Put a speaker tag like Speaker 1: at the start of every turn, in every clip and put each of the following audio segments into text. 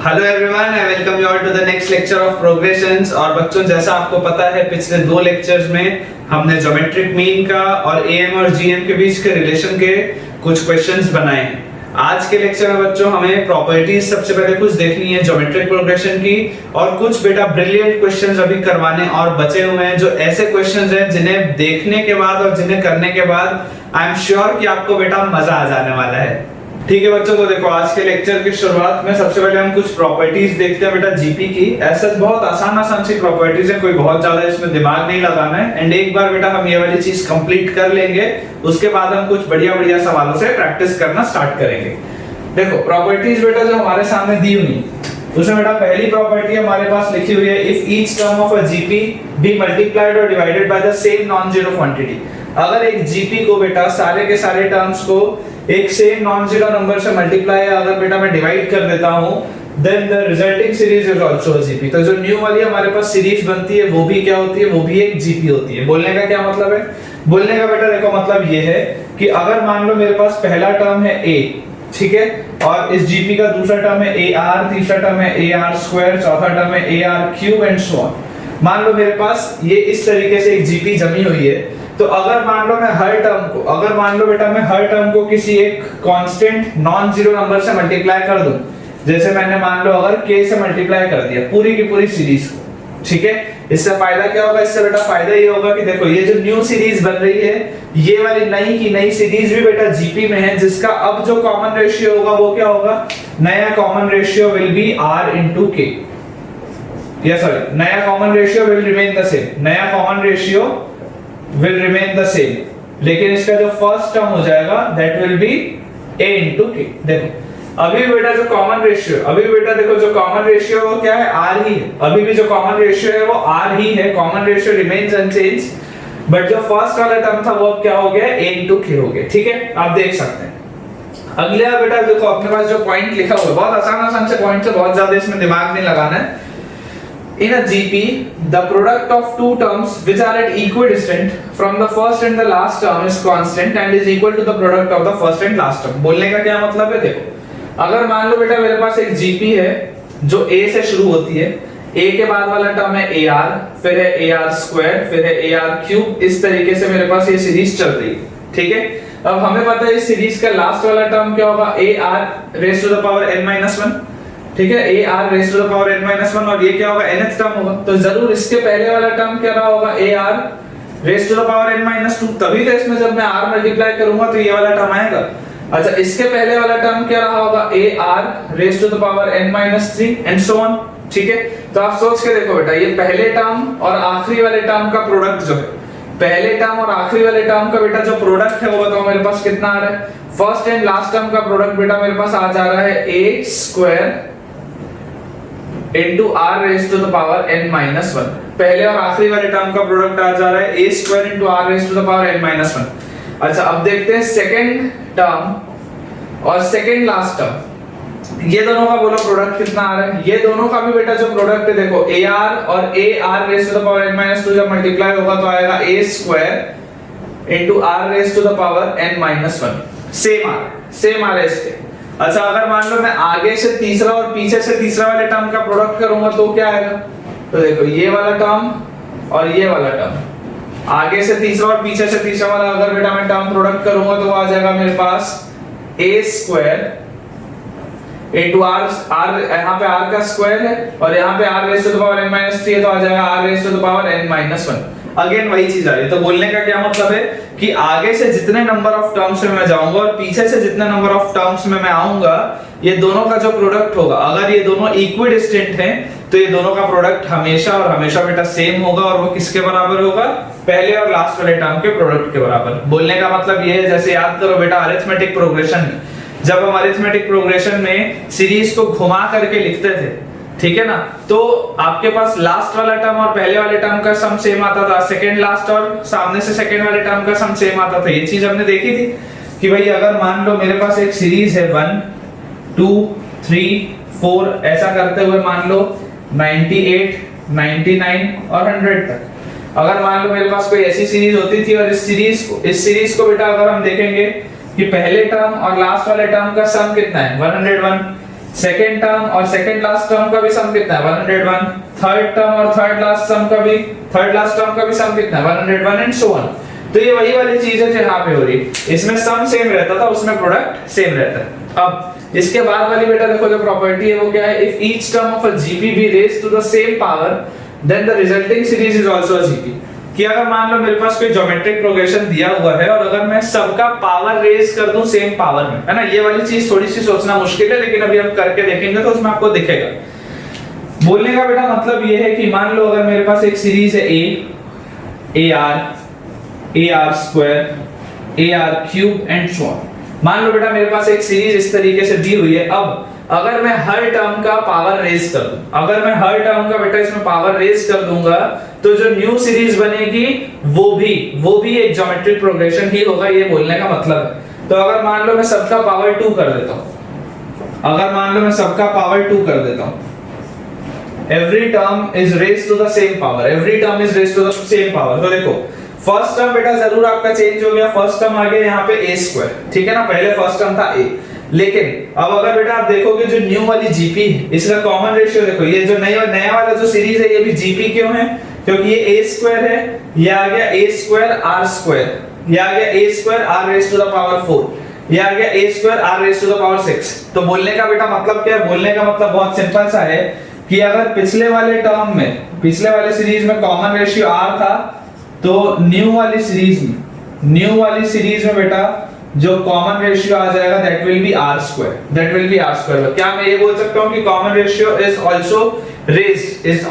Speaker 1: Hello everyone, I welcome you all to the next lecture of progressions. और बच्चों, जैसा आपको पता है पिछले दो लेक्चर्स में हमने ज्योमेट्रिक मीन का और एएम और जीएम के बीच के रिलेशन के कुछ क्वेश्चंस बनाए हैं। आज के लेक्चर में बच्चों हमें प्रॉपर्टीज सबसे पहले कुछ देखनी है ज्योमेट्रिक प्रोग्रेशन की, और कुछ बेटा ब्रिलियंट क्वेश्चंस अभी करवाने और बचे हुए हैं, जो ऐसे क्वेश्चंस हैं जिन्हें देखने के बाद और जिन्हें करने के बाद आई एम श्योर कि आपको बेटा मजा आ जाने वाला है। ठीक है बच्चों, तो देखो आज के लेक्चर की शुरुआत में सबसे पहले हम कुछ प्रॉपर्टीज देखते हैं बेटा जीपी की। ऐसा बहुत आसान सी प्रॉपर्टीज है, कोई बहुत ज्यादा इसमें दिमाग नहीं लगाना है। एंड एक बार बेटा हम ये वाली चीज कंप्लीट कर लेंगे, उसके बाद हम कुछ बढ़िया सवालों से प्रैक्टिस करना स्टार्ट करेंगे। देखो प्रॉपर्टीज बेटा जो हमारे सामने दी हुई, उसमें बेटा पहली प्रॉपर्टी हमारे पास लिखी हुई है, if each term of a GP be multiplied और divided by the same non zero quantity. अगर एक जीपी को बेटा सारे के सारे टर्म्स को एक सेम नॉन जीरो नंबर से मल्टीप्लाई अगर बेटा मैं डिवाइड कर देता हूं, then the resulting series is also a GP. तो जो न्यू वाली हमारे पास सीरीज बनती है वो भी क्या होती है, वो भी एक जीपी होती है। बोलने का क्या मतलब है? बोलने का बेटा देखो मतलब ये है कि अगर मान लो मेरे पास पहला टर्म है a, ठीक है, और इस जीपी का दूसरा टर्म है ar, तीसरा टर्म है ar स्क्वायर, चौथा टर्म है ar cube and so on. मान लो मेरे पास ये इस तरीके से एक जीपी जमी हुई है, तो अगर मान लो मैं हर टर्म को, अगर मान लो बेटा मैं हर टर्म को किसी एक कांस्टेंट नॉन जीरो नंबर से मल्टीप्लाई कर दूं, जैसे मैंने मान लो अगर k से मल्टीप्लाई कर दिया पूरी की पूरी सीरीज को, ठीक है, इससे फायदा क्या होगा? इससे बेटा फायदा ये होगा कि देखो ये जो न्यू सीरीज बन रही है, ये वाली नई की नई सीरीज भी बेटा जीपी में है, जिसका अब जो कॉमन रेशियो होगा वो क्या होगा? नया common ratio will be r into k। या सॉरी, नया common ratio will remain the same, नया common ratio will remain the same, लेकिन इसका जो फर्स्ट टर्म हो जाएगा that will be a into k। देखो अभी बेटा जो कॉमन रेशियो, अभी बेटा देखो जो कॉमन रेशियो वो क्या है? r ही है। अभी भी जो कॉमन रेशियो है वो r ही है, common ratio remains unchange, but जो फर्स्ट वाला टर्म था वो अब क्या हो गया? a into k हो गया। ठीक है, आप देख सकते हैं। अगला बेटा देखो अपने पास जो पॉइंट लिखा हुआ है, बहुत आसान से पॉइंट है, बहुत ज्यादा इसमें दिमाग नहीं लगाना है। In a GP, the product of two terms which are at equidistant from the first and the last term is constant and is equal to the product of the first and last term। बोलने का क्या मतलब है? देखो अगर मान लो बेटा मेरे पास एक GP है जो A से शुरू होती है, A के बाद वाला टर्म है AR, फिर है AR स्क्वायर, फिर है AR क्यूब, इस तरीके से मेरे पास ये सीरीज चल रही है। ठीक है, अब हमें पता है इस सीरीज का लास्ट वाला टर्म क्या होगा? AR raise to the power n-1। ठीक है, AR raise to the power n-1, और ये क्या होगा? nth टर्म होगा, तो जरूर इसके पहले वाला टर्म क्या रहा होगा? AR raise to the power n-2। तभी तो इसमें जब मैं r मल्टीप्लाई करूंगा तो ये वाला टर्म आएगा। अच्छा, इसके पहले वाला टर्म क्या रहा होगा? AR raise to the power n-3 and so on. ठीक है, तो आप सोच के देखो बेटा, ये पहले टर्म और आखिरी वाले टर्म का प्रोडक्ट जो है, पहले टर्म और आखिरी वाले टर्म का बेटा जो प्रोडक्ट है वो बताओ मेरे पास कितना आ रहा है? फर्स्ट एंड लास्ट टर्म का प्रोडक्ट बेटा मेरे पास आ जा रहा है a square into r raised to the power n-1। पहले और आखिरी वाले टर्म का प्रोडक्ट आ जा रहा है a square into r raised to the power n-1। अच्छा, अब देखते हैं सेकंड टर्म और सेकंड लास्ट टर्म, ये दोनों का बोलो प्रोडक्ट कितना आ रहा है? ये दोनों का भी बेटा जो प्रोडक्ट है देखो, ar और ar raised to the power n-2 जब मल्टीप्लाई होगा तो आएगा a square into r raised to the power n-1। Same आ रहा है इसके। अच्छा, अगर मान लो मैं आगे से तीसरा और पीछे से तीसरा वाले टर्म का प्रोडक्ट करूंगा तो क्या आएगा? तो देखो ये वाला टर्म और ये वाला टर्म, आगे से तीसरा और पीछे से तीसरा वाला अगर बेटा मैं टर्म प्रोडक्ट करूंगा तो वो आ जाएगा मेरे पास a स्क्वायर इनटू r, यहाँ पे r का स्क्वायर है और यहाँ पे r raise to the power n-3 है, तो आ जाएगा r raise to the power n-1। Again वही चीज आ रही है। तो बोलने का क्या मतलब है कि आगे से जितने नंबर ऑफ टर्म्स में मैं जाऊंगा और पीछे से जितने नंबर ऑफ टर्म्स में मैं आऊंगा, ये दोनों का जो प्रोडक्ट होगा, अगर ये दोनों इक्विडिस्टेंट हैं तो ये दोनों का प्रोडक्ट हमेशा और हमेशा बेटा सेम होगा, और वो किसके बराबर होगा? पहले और लास्ट वाले टर्म के प्रोडक्ट के बराबर। बोलने का मतलब ये है, जैसे याद करो बेटा अरिथमेटिक प्रोग्रेशन में, जब हम अरिथमेटिक प्रोग्रेशन में सीरीज को घुमा करके लिखते थे, ठीक है ना, तो आपके पास लास्ट वाला टर्म और पहले वाले टर्म का सम सेम आता था, सेकंड लास्ट और सामने से सेकंड वाले टर्म का सम सेम आता था। ये चीज हमने देखी थी कि भाई अगर मान लो मेरे पास एक सीरीज है 1 2 3 4 ऐसा करते हुए मान लो 98 99 और 100 तक, अगर मान लो मेरे पास कोई ऐसी सीरीज होती थी और इस सीरीज को बेटा अगर हम देखेंगे कि पहले टर्म और लास्ट वाले टर्म का सम कितना है? 101। सेकेंड टर्म और सेकेंड लास्ट टर्म का भी सम कितना है 101, थर्ड टर्म और थर्ड लास्ट टर्म का भी सम कितना है 101 एंड सो ऑन। तो ये वही वाली चीज है जो यहाँ पे हो रही है, इसमें सम सेम रहता था, उसमें प्रोडक्ट सेम रहता है। अब इसके बाद वाली बेटा देखो जो प्रॉपर्टी है वो क्या है, if each term of a GP be raised to the same power then the resulting series is also a GP. कि अगर मान लो मेरे पास कोई ज्योमेट्रिक प्रोग्रेशन दिया हुआ है और अगर मैं सबका पावर रेज कर दूं सेम पावर में, है ना, ये वाली चीज थोड़ी सी सोचना मुश्किल है, लेकिन अभी हम करके देखेंगे तो उसमें आपको दिखेगा। बोलने का बेटा मतलब ये है कि मान लो अगर मेरे पास एक सीरीज है A R square, A R cube and so on. मान लो बेटा मेरे पास एक सीरीज इस तरीके से दी हुई है। अब अगर मैं हर टर्म का पावर रेज कर दूं, अगर मैं हर टर्म का बेटा इसमें पावर रेज कर दूंगा तो जो न्यू सीरीज बनेगी वो भी एक ज्योमेट्रिक प्रोग्रेशन ही होगा, ये बोलने का मतलब है। तो अगर मान लो मैं सबका पावर 2 कर देता हूं, every term is raised to the same power, तो देखो फर्स्ट टर्म बेटा जरूर आपका चेंज हो गया, फर्स्ट टर्म आ गया यहाँ पे a स्क्वायर, ठीक है ना, पहले फर्स्ट टर्म था a। लेकिन अब अगर बेटा आप देखोगे जो न्यू वाली जीपी है इसका कॉमन रेशियो देखो, ये जो नया वाला जो सीरीज है ये भी जीपी क्यों है, क्योंकि ये a स्क्वायर है, ये आ गया a स्क्वायर r स्क्वायर, ये आ गया a square r raise to the power 4, ये आ गया a square r raise to the power 6। तो बोलने का बेटा मतलब क्या है, बोलने का मतलब बहुत सिंपल सा है कि अगर पिछले वाले सीरीज में कॉमन रेशियो r था, तो न्यू वाली सीरीज में बेटा जो कॉमन रेशियो आ जाएगा that will be r square. क्या मैं ये बोल सकता हूं कि common ratio is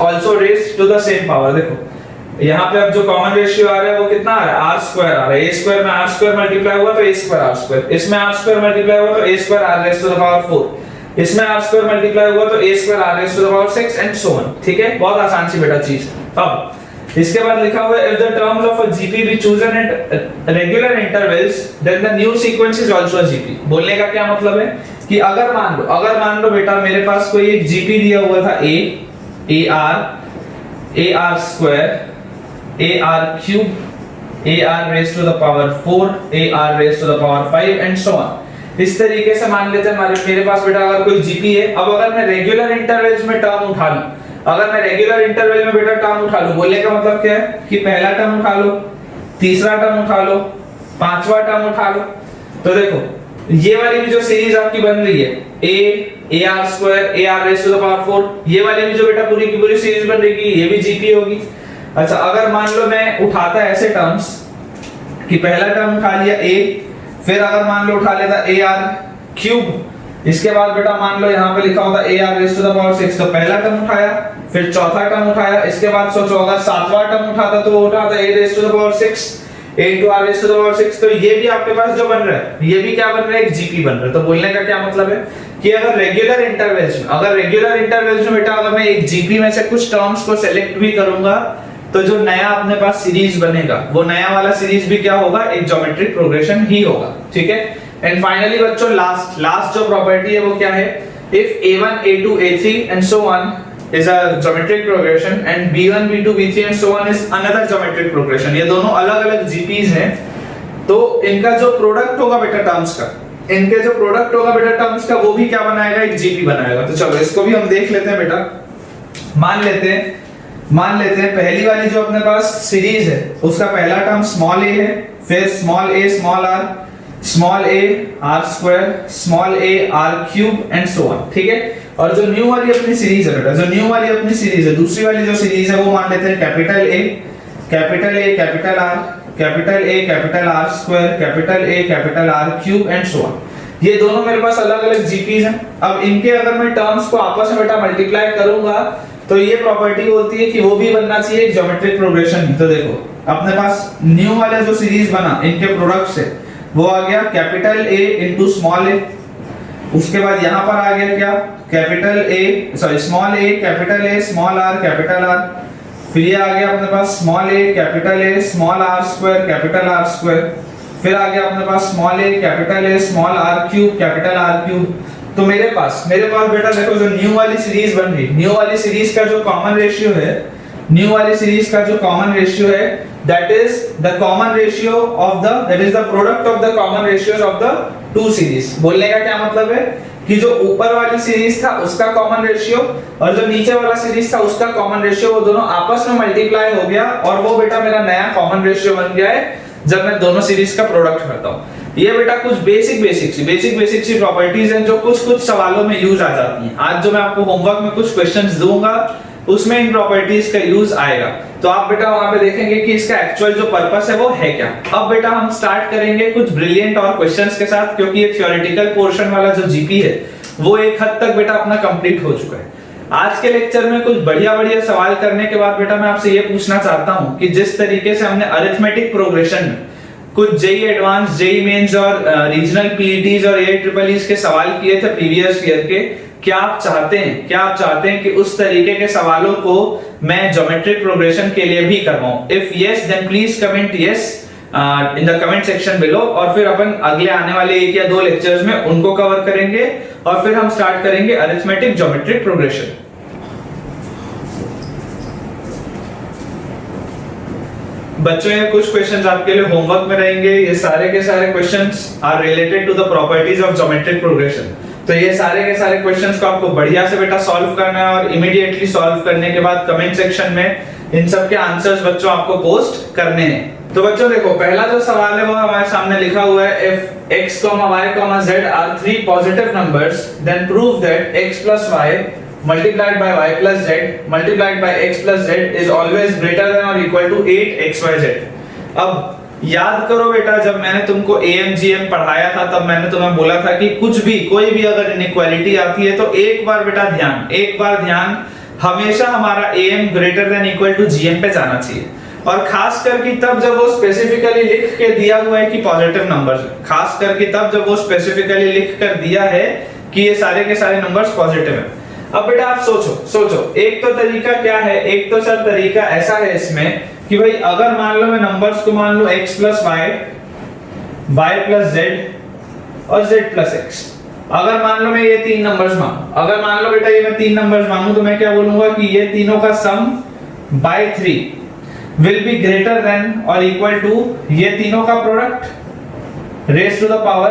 Speaker 1: also raised to the same power. देखो यहाँ पे अब जो कॉमन रेशियो आ रहा है वो कितना आ रहा है, r स्क्वायर आ रहा है, a स्क्वायर में r स्क्वायर मल्टीप्लाई हुआ तो a स्क्वायर r स्क्वायर, इसमें r स्क्वायर मल्टीप्लाई हुआ तो a square r raise to the power 4, इसमें r स्क्वायर मल्टीप्लाई हुआ तो a square r raise to the power 6 and so on. ठीक है, बहुत आसान सी बेटा चीज। अब इसके बाद लिखा हुआ है if the terms of a GP be chosen at regular intervals then the new sequence is also a GP। बोलने का क्या मतलब है कि अगर मान लो बेटा मेरे पास कोई एक GP दिया हुआ था AR square, AR cube, AR raised to the power 4, AR raised to the power 5 and so on। इस तरीके से मान लेते हैं मेरे पास बेटा अगर कोई GP है। अब अगर मैं रेगुलर इंटरवल्स में टर्म उठा लूं, बेटा टर्म उठा लो, बोलने का मतलब क्या है कि पहला टर्म उठा लो, तीसरा टर्म उठा लो, पांचवा टर्म उठा लो। तो देखो ये वाली भी जो सीरीज आपकी बन रही है AR square, AR raise to the power 4, ये वाली भी जो बेटा पूरी की पूरी सीरीज बन रही है ये भी जीपी होगी। अच्छा अगर मान लो मैं उठाता ऐसे टर्म्स कि पहला टर्म उठा लिया a, फिर अगर मान लो उठा लेता AR क्यूब, इसके बाद बेटा मान लो यहाँ पे लिखा होता AR raise to the power 6, तो पहला टर्म उठाया, फिर चौथा टर्म उठाया, इसके बाद सोचो अगर सातवां टर्म उठाता तो वो उठाता a raise to the power 6, a into r raise to the power 6। तो ये भी आपके पास जो बन रहा है ये भी क्या बन रहा है, एक जीपी बन रहा है। तो बोलने का क्या मतलब है कि अगर रेगुलर इंटरवल्स में बेटा अगर मैं एक जीपी में से कुछ टर्म्स को सिलेक्ट भी करूंगा तो जो नया अपने पास सीरीज बनेगा वो नया वाला सीरीज भी क्या होगा, एक ज्योमेट्रिक प्रोग्रेशन ही होगा। ठीक है, एंड फाइनली बच्चों लास्ट जो प्रॉपर्टी है वो क्या है, if a1 a2 a3 and so on is a geometric progression and b1 b2 b3 and so on is another geometric progression। ये दोनों अलग-अलग जीपीज हैं, तो इनका जो प्रोडक्ट होगा बेटा टर्म्स का वो भी क्या बनाएगा, एक जीपी बनाएगा। तो चलो इसको भी हम देख लेते हैं बेटा। मान लेते हैं पहली वाली जो अपने पास सीरीज है उसका पहला टर्म स्मॉल a है, फिर small a r square, small a r cube and so on. ठीक है, और जो न्यू वाली अपनी सीरीज है बेटा, दूसरी वाली जो सीरीज है वो मान लेते हैं capital A capital R, capital A capital R square, capital A capital R cube and so on. ये दोनों मेरे पास अलग-अलग जीपीज हैं। अब इनके अगर मैं टर्म्स को आपस में बेटा मल्टीप्लाई करूंगा तो ये प्रॉपर्टी बोलती है कि वो भी बनना चाहिए एक ज्योमेट्रिक प्रोग्रेशन। तो देखो अपने पास न्यू वाला जो सीरीज बना इनके प्रोडक्ट से वो आ गया capital A into small a, उसके बाद यहां पर आ गया क्या, small a capital A small r capital R, फिर ये आ गया अपने पास small a capital A small r square capital R square, फिर आ गया अपने पास small a capital A small r cube capital R cube. तो मेरे पास बेटा देखो जो न्यू वाली सीरीज बन रही, न्यू वाली सीरीज का जो कॉमन रेशियो है that is the product of the common ratios of the two series। बोलने का क्या मतलब है कि जो ऊपर वाली सीरीज था उसका कॉमन रेशियो और जो नीचे वाला सीरीज था उसका कॉमन रेशियो, वो दोनों आपस में मल्टीप्लाई हो गया और वो बेटा मेरा नया कॉमन रेशियो बन गया है जब मैं दोनों सीरीज का प्रोडक्ट करता हूँ। ये बेटा कुछ बेसिक सी प्रॉपर्टीज हैं जो कुछ सवालों में यूज आ जाती हैं। आज जो मैं आपको होमवर्क में कुछ क्वेश्चंस दूंगा उसमें इन प्रॉपर्टीज का यूज आएगा, तो आप बेटा वहां पे देखेंगे कि इसका एक्चुअल जो पर्पस है वो है क्या। अब बेटा हम स्टार्ट करेंगे कुछ ब्रिलियंट और क्वेश्चंस के साथ, क्योंकि ये थ्योरेटिकल पोर्शन वाला जो जीपी है वो एक हद तक बेटा अपना कंप्लीट हो चुका है। आज के लेक्चर में कुछ बढ़िया सवाल करने के बाद बेटा मैं आपसे ये पूछना चाहता हूं कि जिस तरीके से हमने अरिथमेटिक प्रोग्रेशन में कुछ जेई एडवांस, जेई मेंस और रीजनल पीईटीज और एआईईईस के सवाल किए थे प्रीवियस ईयर के, क्या आप चाहते हैं कि उस तरीके के सवालों को मैं ज्योमेट्रिक प्रोग्रेशन के लिए भी करवाऊं? If yes then please comment yes in the comment section below, और फिर अपन अगले आने वाले 1 या 2 लेक्चर्स में उनको कवर करेंगे और फिर हम स्टार्ट करेंगे अरिथमेटिक ज्योमेट्रिक प्रोग्रेशन। बच्चों ये कुछ क्वेश्चंस आपके लिए होमवर्क में रहेंगे। ये सारे के सारे questions are related to the properties of geometric progression. तो ये सारे के सारे क्वेश्चंस को आपको बढ़िया से बेटा सॉल्व करना है और इमीडिएटली सॉल्व करने के बाद कमेंट सेक्शन में इन सब के आंसर्स बच्चों आपको पोस्ट करने हैं। तो बच्चों देखो, पहला जो सवाल है वो हमारे सामने लिखा हुआ है, if x, y, z are 3 positive numbers then prove that x plus y multiplied by y plus z multiplied by x plus z is always greater than or equal to 8xyz। अब याद करो बेटा, जब मैंने तुमको AMGM पढ़ाया था तब मैंने तुम्हें बोला था कि कुछ भी कोई भी अगर इनइक्वालिटी आती है तो एक बार ध्यान हमेशा हमारा AM greater than equal to GM पे जाना चाहिए। और खास करके तब जब वो स्पेसिफिकली लिख के दिया हुआ है कि पॉजिटिव नंबर्स, खास करके तब जब वो स्पेसिफिकली लिख कर दिया है कि ये सारे के सारे नंबर्स पॉजिटिव हैं। अब बेटा आप सोचो एक तो तरीका क्या है, एक तो सर तरीका ऐसा है इसमें कि भाई अगर मान लो मैं नंबर्स को मान लो x plus y, y plus z और z plus x, अगर मान लो मैं ये 3 नंबर्स मांगू, अगर मान लो बेटा ये मैं 3 नंबर्स मांगू तो मैं क्या बोलूंगा कि ये तीनों का sum by 3 will be greater than और इक्वल टू ये तीनों का product raise to the power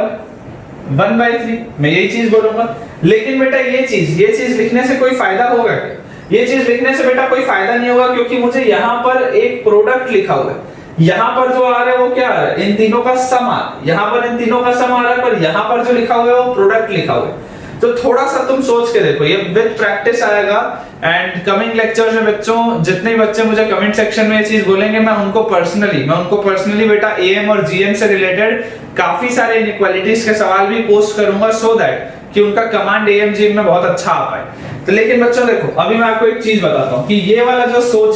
Speaker 1: 1/3, मैं यही चीज बोलूंगा। लेकिन बेटा ये चीज लिखने से कोई फायदा होगा क्या? ये चीज लिखने से बेटा कोई फायदा नहीं होगा, क्योंकि मुझे यहाँ पर एक प्रोडक्ट लिखा हुआ है। यहाँ पर जो आ रहा है वो क्या आ रहा है, इन तीनों का सम आ रहा है। यहाँ पर इन तीनों का सम आ रहा है, पर यहाँ पर जो लिखा हुआ है वो प्रोडक्ट लिखा हुआ है। तो थोड़ा सा तुम सोच के देखो, ये विद प्रैक्टिस आएगा। एंड कमिंग लेक्चर्स में बच्चों, जितने बच्चे मुझे कमेंट सेक्शन में ये चीज बोलेंगे, मैं उनको पर्सनली बेटा AM और GM से रिलेटेड काफी सारे इनइक्वालिटीज के सवाल भी पोस्ट करूंगा, सो दैट कि उनका कमांड AM GM में बहुत अच्छा आ पाए। तो लेकिन बच्चों देखो, अभी मैं आपको एक चीज बताता हूँ कि ये वाली जो सोच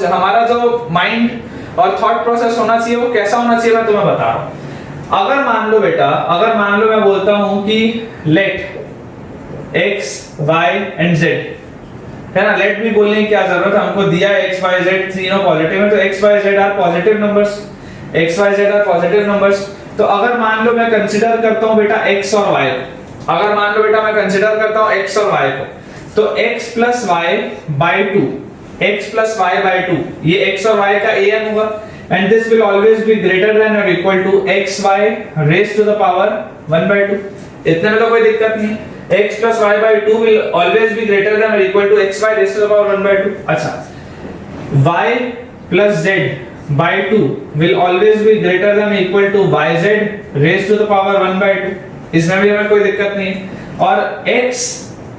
Speaker 1: है, हमारा जो माइंड और थॉट प्रोसेस होना चाहिए वो कैसा होना चाहिए, मैं तुम्हें बता रहा हूँ। अगर मान लो मैं बोलता हूं कि let x, y and z, है ना, लेट भी बोलने की क्या जरूरत है, हमको दिया x, y, z तीनों पॉजिटिव है, तो x, y, z are positive numbers. तो अगर मान लो मैं कंसीडर करता हूं बेटा x और y को, तो x plus y by 2, ये x और y का am होगा, and this will always be greater than or equal to xy raised to the power 1/2। इतने में तो कोई दिक्कत नहीं है। x plus y by 2 will always be greater than or equal to xy raised to the power 1/2। अच्छा, y plus z by 2 will always be greater than or equal to yz raised to the power 1/2। इसमें भी हमें कोई दिक्कत नहीं है। और x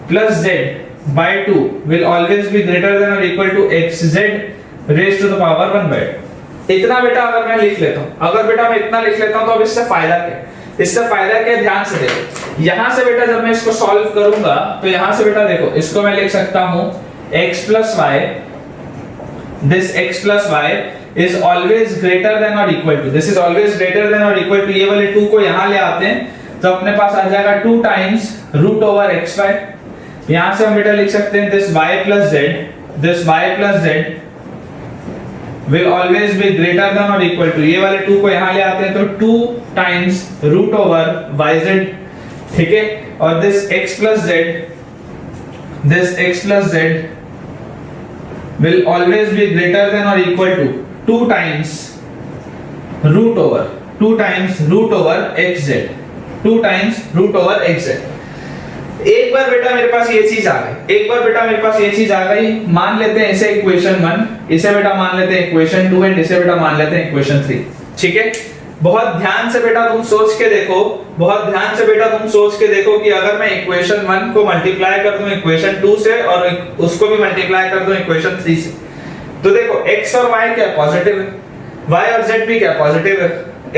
Speaker 1: plus z by 2 will always be greater than or equal to xz raised to the power 1/2। इतना बेटा अगर मैं लिख लेता हूं, तो अब इससे फायदा क्या, ध्यान से देखो। यहां से बेटा जब मैं इसको सॉल्व करूंगा तो यहां से बेटा देखो, इसको मैं लिख सकता हूं x plus y, this x plus y is always greater than or equal to, this is always greater than or equal to, ये वाले 2 को यहां ले आते हैं तो अपने पास आ जाएगा 2 times root over xy। यहां से हम बेटा लिख सकते हैं this y plus z will always be greater than or equal to, ये वाले 2 को यहाँ ले आते हैं तो 2 times root over yz, ठीक है। और this x plus z will always be greater than or equal to 2 times root over xz, एक बार बेटा मेरे पास ये चीज आ गई, एक बार बेटा मेरे पास ये चीज आ गई, मान लेते हैं इसे इक्वेशन 1, इसे बेटा मान लेते हैं इक्वेशन 2 एंड इसे बेटा मान लेते हैं इक्वेशन 3। ठीक है, बहुत ध्यान से बेटा तुम सोच के देखो, बहुत ध्यान से बेटा तुम सोच के देखो कि अगर मैं इक्वेशन 1 को मल्टीप्लाई कर दूं इक्वेशन 2 से और उसको भी मल्टीप्लाई कर दूं इक्वेशन 3 से, तो देखो x और y क्या पॉजिटिव है, y और z भी क्या पॉजिटिव है,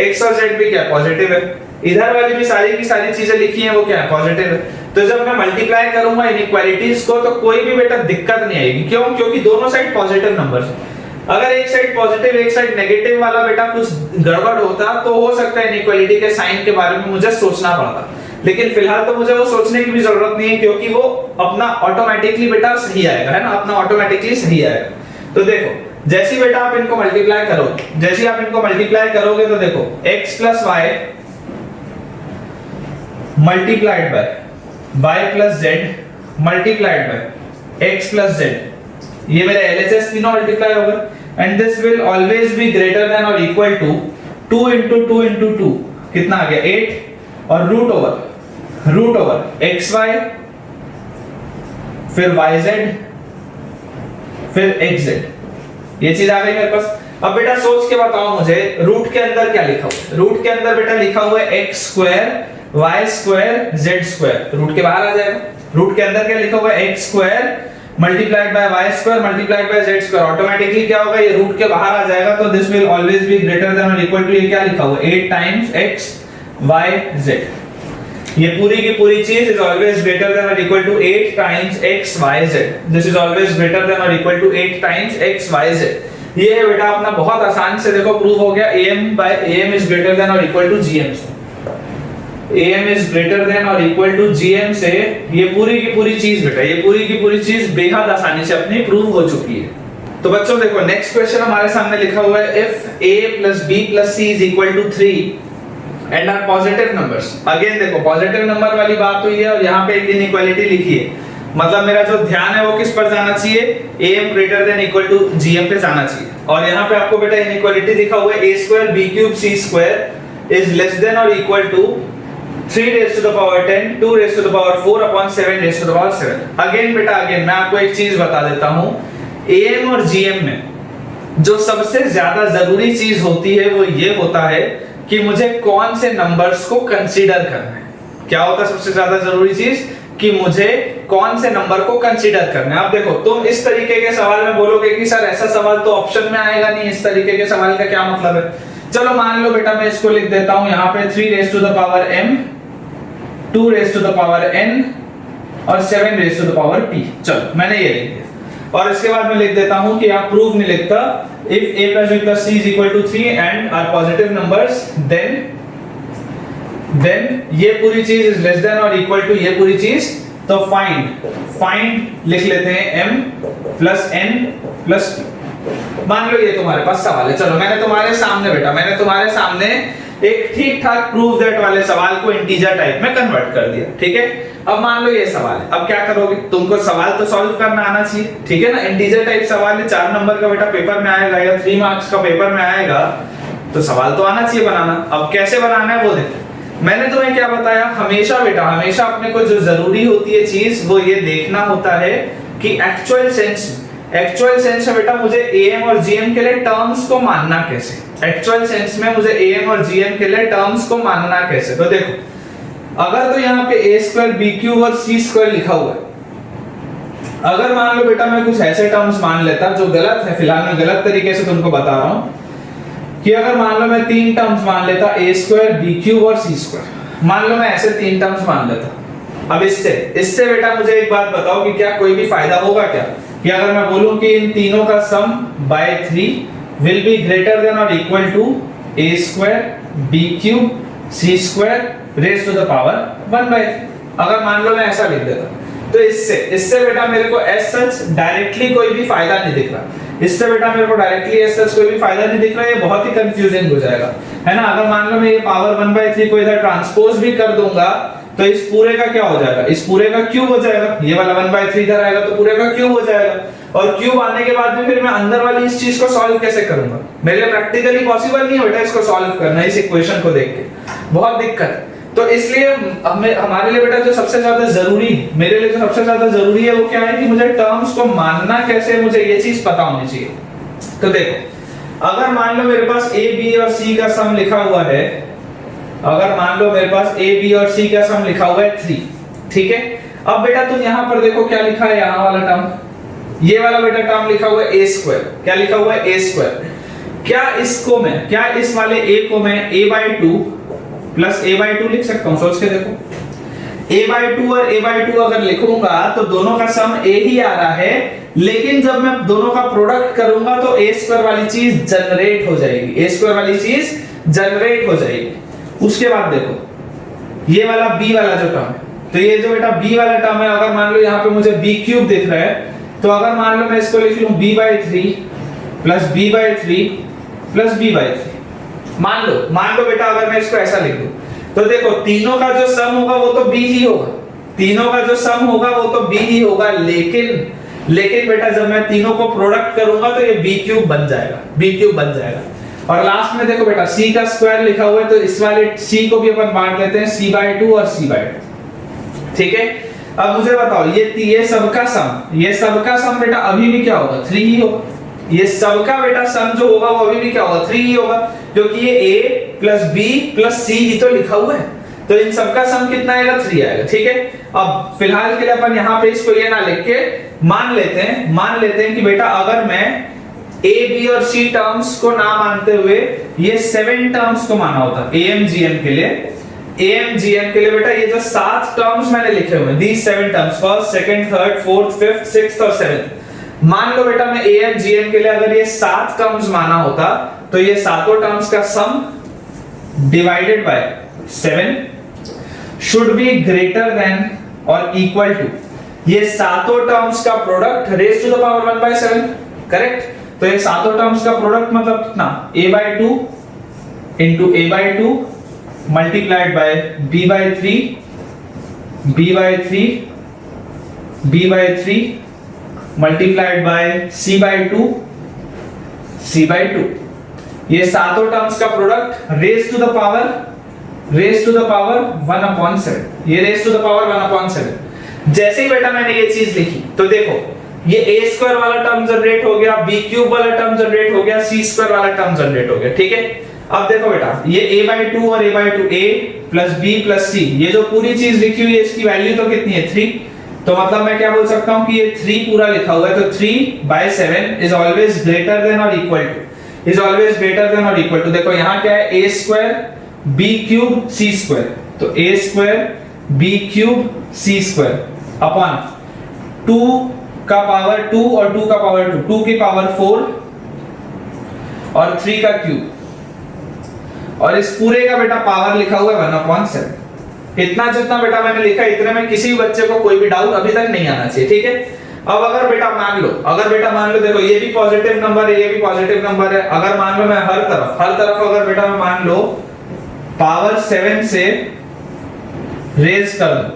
Speaker 1: x और z भी क्या पॉजिटिव है, इधर वाली भी सारी की सारी चीजें लिखी हैं वो क्या है पॉजिटिव है। तो जब मैं मल्टीप्लाई करूंगा इनइक्वालिटीज को तो कोई भी बेटा दिक्कत नहीं आएगी, क्यों? क्योंकि दोनों साइड पॉजिटिव नंबर्स हैं। अगर एक साइड पॉजिटिव एक साइड नेगेटिव वाला बेटा कुछ गड़बड़ होता तो हो सकता है इनइक्वालिटी के साइन के बारे में मुझे सोचना पड़ता, लेकिन फिलहाल तो मुझे वो सोचने की भी जरूरत नहीं है क्योंकि वो अपना ऑटोमेटिकली बेटा सही आएगा, है ना, अपना ऑटोमेटिकली सही आएगा। तो देखो जैसे बेटा आप इनको मल्टीप्लाई करोगे, जैसे आप इनको मल्टीप्लाई करोगे तो देखो x plus y multiplied by y plus z multiplied by x plus z, ये मेरे LHS तीनों मल्टीप्लाई होगा and this will always be greater than और इक्वल टू 2 into 2 into 2 कितना आ गया 8 और रूट ओवर xy फिर yz फिर xz, ये चीज आ गई मेरे पास। अब बेटा सोच के बताओ मुझे रूट के अंदर क्या लिखा हुआ है, रूट के अंदर बेटा लिखा हुआ है x square y square z square, root के बाहर आ जाएगा। रूट के अंदर क्या लिखा हुआ है x square multiplied by y square multiplied by z square, automatically क्या होगा ये रूट के बाहर आ जाएगा, तो this will always be greater than और इक्वल टू, ये क्या लिखा हुआ है 8 टाइम्स x y z, ये पूरी की पूरी चीज इज ऑलवेज ग्रेटर देन और equal to 8 times x y z, this is always greater than और equal to 8 times x y z। ये है बेटा अपना बहुत आसान से देखो प्रूव हो गया, am इज ग्रेटर देन और इक्वल टू gm से, am इज ग्रेटर देन और इक्वल टू gm से, ये पूरी की पूरी चीज बेटा, ये पूरी की पूरी चीज बेहद आसानी से अपनी प्रूव हो चुकी है। तो बच्चों देखो नेक्स्ट क्वेश्चन हमारे सामने लिखा हुआ है if a plus b plus c is equal to 3 and are positive numbers। Again देखो पॉजिटिव नंबर वाली बात हुई है और यहाँ पे एक इनइक्वालिटी लिखी है, मतलब मेरा जो ध्यान है वो किस पर जाना चाहिए, am greater than equal to gm पे जाना चाहिए। और यहाँ पे आपको बेटा इनइक्वालिटी दिखा हुआ है a square b cube c square is less than और equal to 3 raised to the power 10 2 raised to the power 4 upon 7 raised to the power 7। Again बेटा अगेन मैं आपको एक चीज बता देता हूँ, am और gm में जो सबसे ज्यादा जरूरी चीज होती है वो ये होता है कि मुझे कौन से नंबर्स को कंसीडर करना है। क्या होता है सबसे ज्यादा जरूरी चीज, कि मुझे कौन से नंबर को कंसीडर करना है। आप देखो तुम इस तरीके के सवाल में बोलोगे कि सर ऐसा सवाल तो ऑप्शन में आएगा नहीं, इस तरीके के सवाल का क्या मतलब है। चलो मान लो बेटा मैं इसको लिख देता हूं यहाँ पे 3 raised to the power m 2 raised to the power n और 7 raised to the power p। चलो मैंने ये लिख दिया और इसके बाद मैं लिख देता हूं कि आप प्रूफ नहीं लिखता, if a plus b plus c is equal to 3 and are positive numbers then ये पूरी चीज is less than और equal to ये पूरी चीज, तो find लिख लेते हैं m plus n plus p। मान लो ये तुम्हारे पास सवाल है, चलो मैंने तुम्हारे सामने बेटा मैंने तुम्हारे सामने एक ठीक ठाक प्रूव दैट वाले सवाल को इंटीजर टाइप में कन्वर्ट कर दिया, ठीक है। अब मान लो ये सवाल है, अब क्या करोगे, तुमको सवाल तो सॉल्व करना आना चाहिए, ठीक है ना। इंटीजर टाइप सवाल है, 4 नंबर का बेटा पेपर में आएगा या 3 मार्क्स का पेपर में आएगा, तो सवाल तो आना चाहिए बनाना। अब कैसे बनाना है वो देखो, मैंने तुम्हें क्या बताया, हमेशा बेटा हमेशा अपने को जो जरूरी होती है चीज वो ये देखना होता है कि एक्चुअल सेंस में बेटा मुझे am और gm के लिए टर्म्स को मानना कैसे, एक्चुअल सेंस में मुझे am और gm के लिए टर्म्स को मानना कैसे। तो देखो अगर तो यहाँ पे a स्क्वायर b क्यूब और c स्क्वायर लिखा हुआ है, अगर मान लो बेटा मैं कुछ ऐसे टर्म्स मान लेता जो गलत है, फिलहाल मैं गलत तरीके से तुमको बता रहा हूँ कि अगर मान लो मैं 3 टर्म्स मान लेता a स्क्वायर b क्यूब और c स्क्वायर, मान लो मैं ऐसे 3 टर्म्स मान लेता। अब इससे बेटा मुझे एक बात बताओ कि क्या कोई भी फायदा होगा क्या, कि अगर मैं बोलूं कि इन तीनों का sum by 3 will be greater than और equal to a square b cube c square raise to the power 1/3, अगर मान लो मैं ऐसा लिख देता, तो इससे बेटा मेरे को एज सच डायरेक्टली कोई भी फायदा नहीं दिख रहा, इससे बेटा मेरे को डायरेक्टली एज सच कोई भी फायदा नहीं दिख रहा, ये बहुत ही कंफ्यूजिंग हो जाएगा, है ना। अगर मान लो मैं ये पावर 1/3 को इधर ट्रांसपोज भी कर दूंगा तो इस पूरे का क्या हो जाएगा, इस पूरे का क्यूब हो जाएगा, ये वाला 1/3 इधर आएगा तो पूरे का क्यूब हो जाएगा, और क्यूब आने के बाद में फिर मैं अंदर वाली इस चीज को सॉल्व कैसे करूंगा, मेरे लिए प्रैक्टिकली पॉसिबल नहीं है बेटा इसको सॉल्व करना, इस इक्वेशन को देख के बहुत दिक्कत है। तो इसलिए हमें हमारे लिए बेटा जो सबसे ज्यादा जरूरी, मेरे लिए जो सबसे ज्यादा जरूरी है वो क्या है कि मुझे टर्म्स को मानना कैसे, मुझे ये चीज पता होनी चाहिए। तो देखो, अगर मान लो मेरे पास ए बी और सी का सम लिखा हुआ है, अगर मान लो मेरे पास ए बी और सी का सम लिखा हुआ है 3, ठीक है। अब बेटा तुम यहां पर देखो क्या लिखा है, यहां वाला टर्म, ये वाला बेटा टर्म लिखा हुआ है a स्क्वायर। क्या लिखा हुआ है? a square. क्या इसको मैं, क्या इस वाले a को मैं a/2 प्लस a/2 लिख सकता हूं? सोच के देखो, a/2 और a/2 अगर लिखूंगा तो दोनों का सम a ही आ रहा है, लेकिन जब मैं दोनों का प्रोडक्ट करूंगा तो a स्क्वायर वाली चीज जनरेट हो जाएगी, a स्क्वायर वाली चीज जनरेट हो जाएगी। उसके बाद देखो ये वाला b वाला जो टर्म है, तो ये जो बेटा b वाला टर्म है, अगर मान लो यहाँ पे मुझे b³ दिख रहा है, तो अगर मान लो मैं इसको लिख लूं b/3 plus b/3 plus b/3, मान लो बेटा अगर मैं इसको ऐसा लिख दूं, तो देखो तीनों का जो सम होगा वो तो b ही होगा, तीनों का जो सम होगा वो तो b ही होगा, लेकिन बेटा जब मैं तीनों को प्रोडक्ट करूंगा तो ये b³ बन जाएगा, b³ बन जाएगा। और लास्ट में देखो बेटा c का स्क्वायर लिखा हुआ है, तो इस वाले c को भी अपन बांट लेते हैं c/2 और c/2, ठीक है। अब मुझे बताओ ये सबका सम बेटा अभी भी क्या होगा? 3 ही होगा। ये सबका बेटा सम जो होगा वो अभी भी क्या होगा? 3 ही होगा, क्योंकि ये a plus b plus c ही तो लिखा हुआ है, तो इन सबका सम कितना आएगा? 3 आएगा, ठीक है। अब फिलहाल के लिए अपन यहाँ पे इसको ये ना लिख के मान लेते हैं कि बेटा अगर मैं a b और c टर्म्स को ना मानते हुए ये 7 टर्म्स को माना होता AMGM के लिए बेटा ये जो 7 टर्म्स मैंने लिखे हुए हैं, these 7 terms, first, second, third, fourth, fifth, sixth और सेवेंथ, मान लो बेटा मैं AMGM के लिए अगर ये 7 टर्म्स माना होता, तो ये सातों टर्म्स का sum divided by 7 should be greater than और इक्वल टू ये सातों टर्म्स का product raise to the power 1/7, correct. तो ये सातों टर्म्स का प्रोडक्ट मतलब कितना? a/2 into a/2 multiplied by b/3 multiplied by c/2 ये सातों टर्म्स का product raise to the power 1/7, ये रेज़ टू द पावर 1/7। जैसे ही बेटा मैंने ये चीज लिखी तो देखो ये a स्क्वायर वाला टर्म जनरेट हो गया, b³ वाला टर्म जनरेट हो गया, c स्क्वायर वाला टर्म जनरेट हो गया, ठीक है। अब देखो बेटा ये a/2 और a/2 a plus b plus c, ये जो पूरी चीज लिखी हुई है इसकी वैल्यू तो कितनी है? 3। तो मतलब मैं क्या बोल सकता हूं कि ये 3 पूरा लिखा हुआ है, तो 3/7 इज ऑलवेज ग्रेटर देन और इक्वल टू, देखो यहाँ क्या है? a² b³ c², तो a² b³ c² अपॉन 2 का पावर 2 और 2 का पावर 2 की पावर 4 और 3 का क्यूब, और इस पूरे का बेटा पावर लिखा हुआ है 1/7। इतना जितना बेटा मैंने लिखा, इतने में किसी बच्चे को कोई भी डाउट अभी तक नहीं आना चाहिए, ठीक है। अब अगर बेटा मान लो देखो ये भी पॉजिटिव नंबर है, ये भी पॉजिटिव नंबर है, अगर मान लो मैं हर तरफ अगर बेटा मैं मान लो पावर 7 से रेज कर दूं,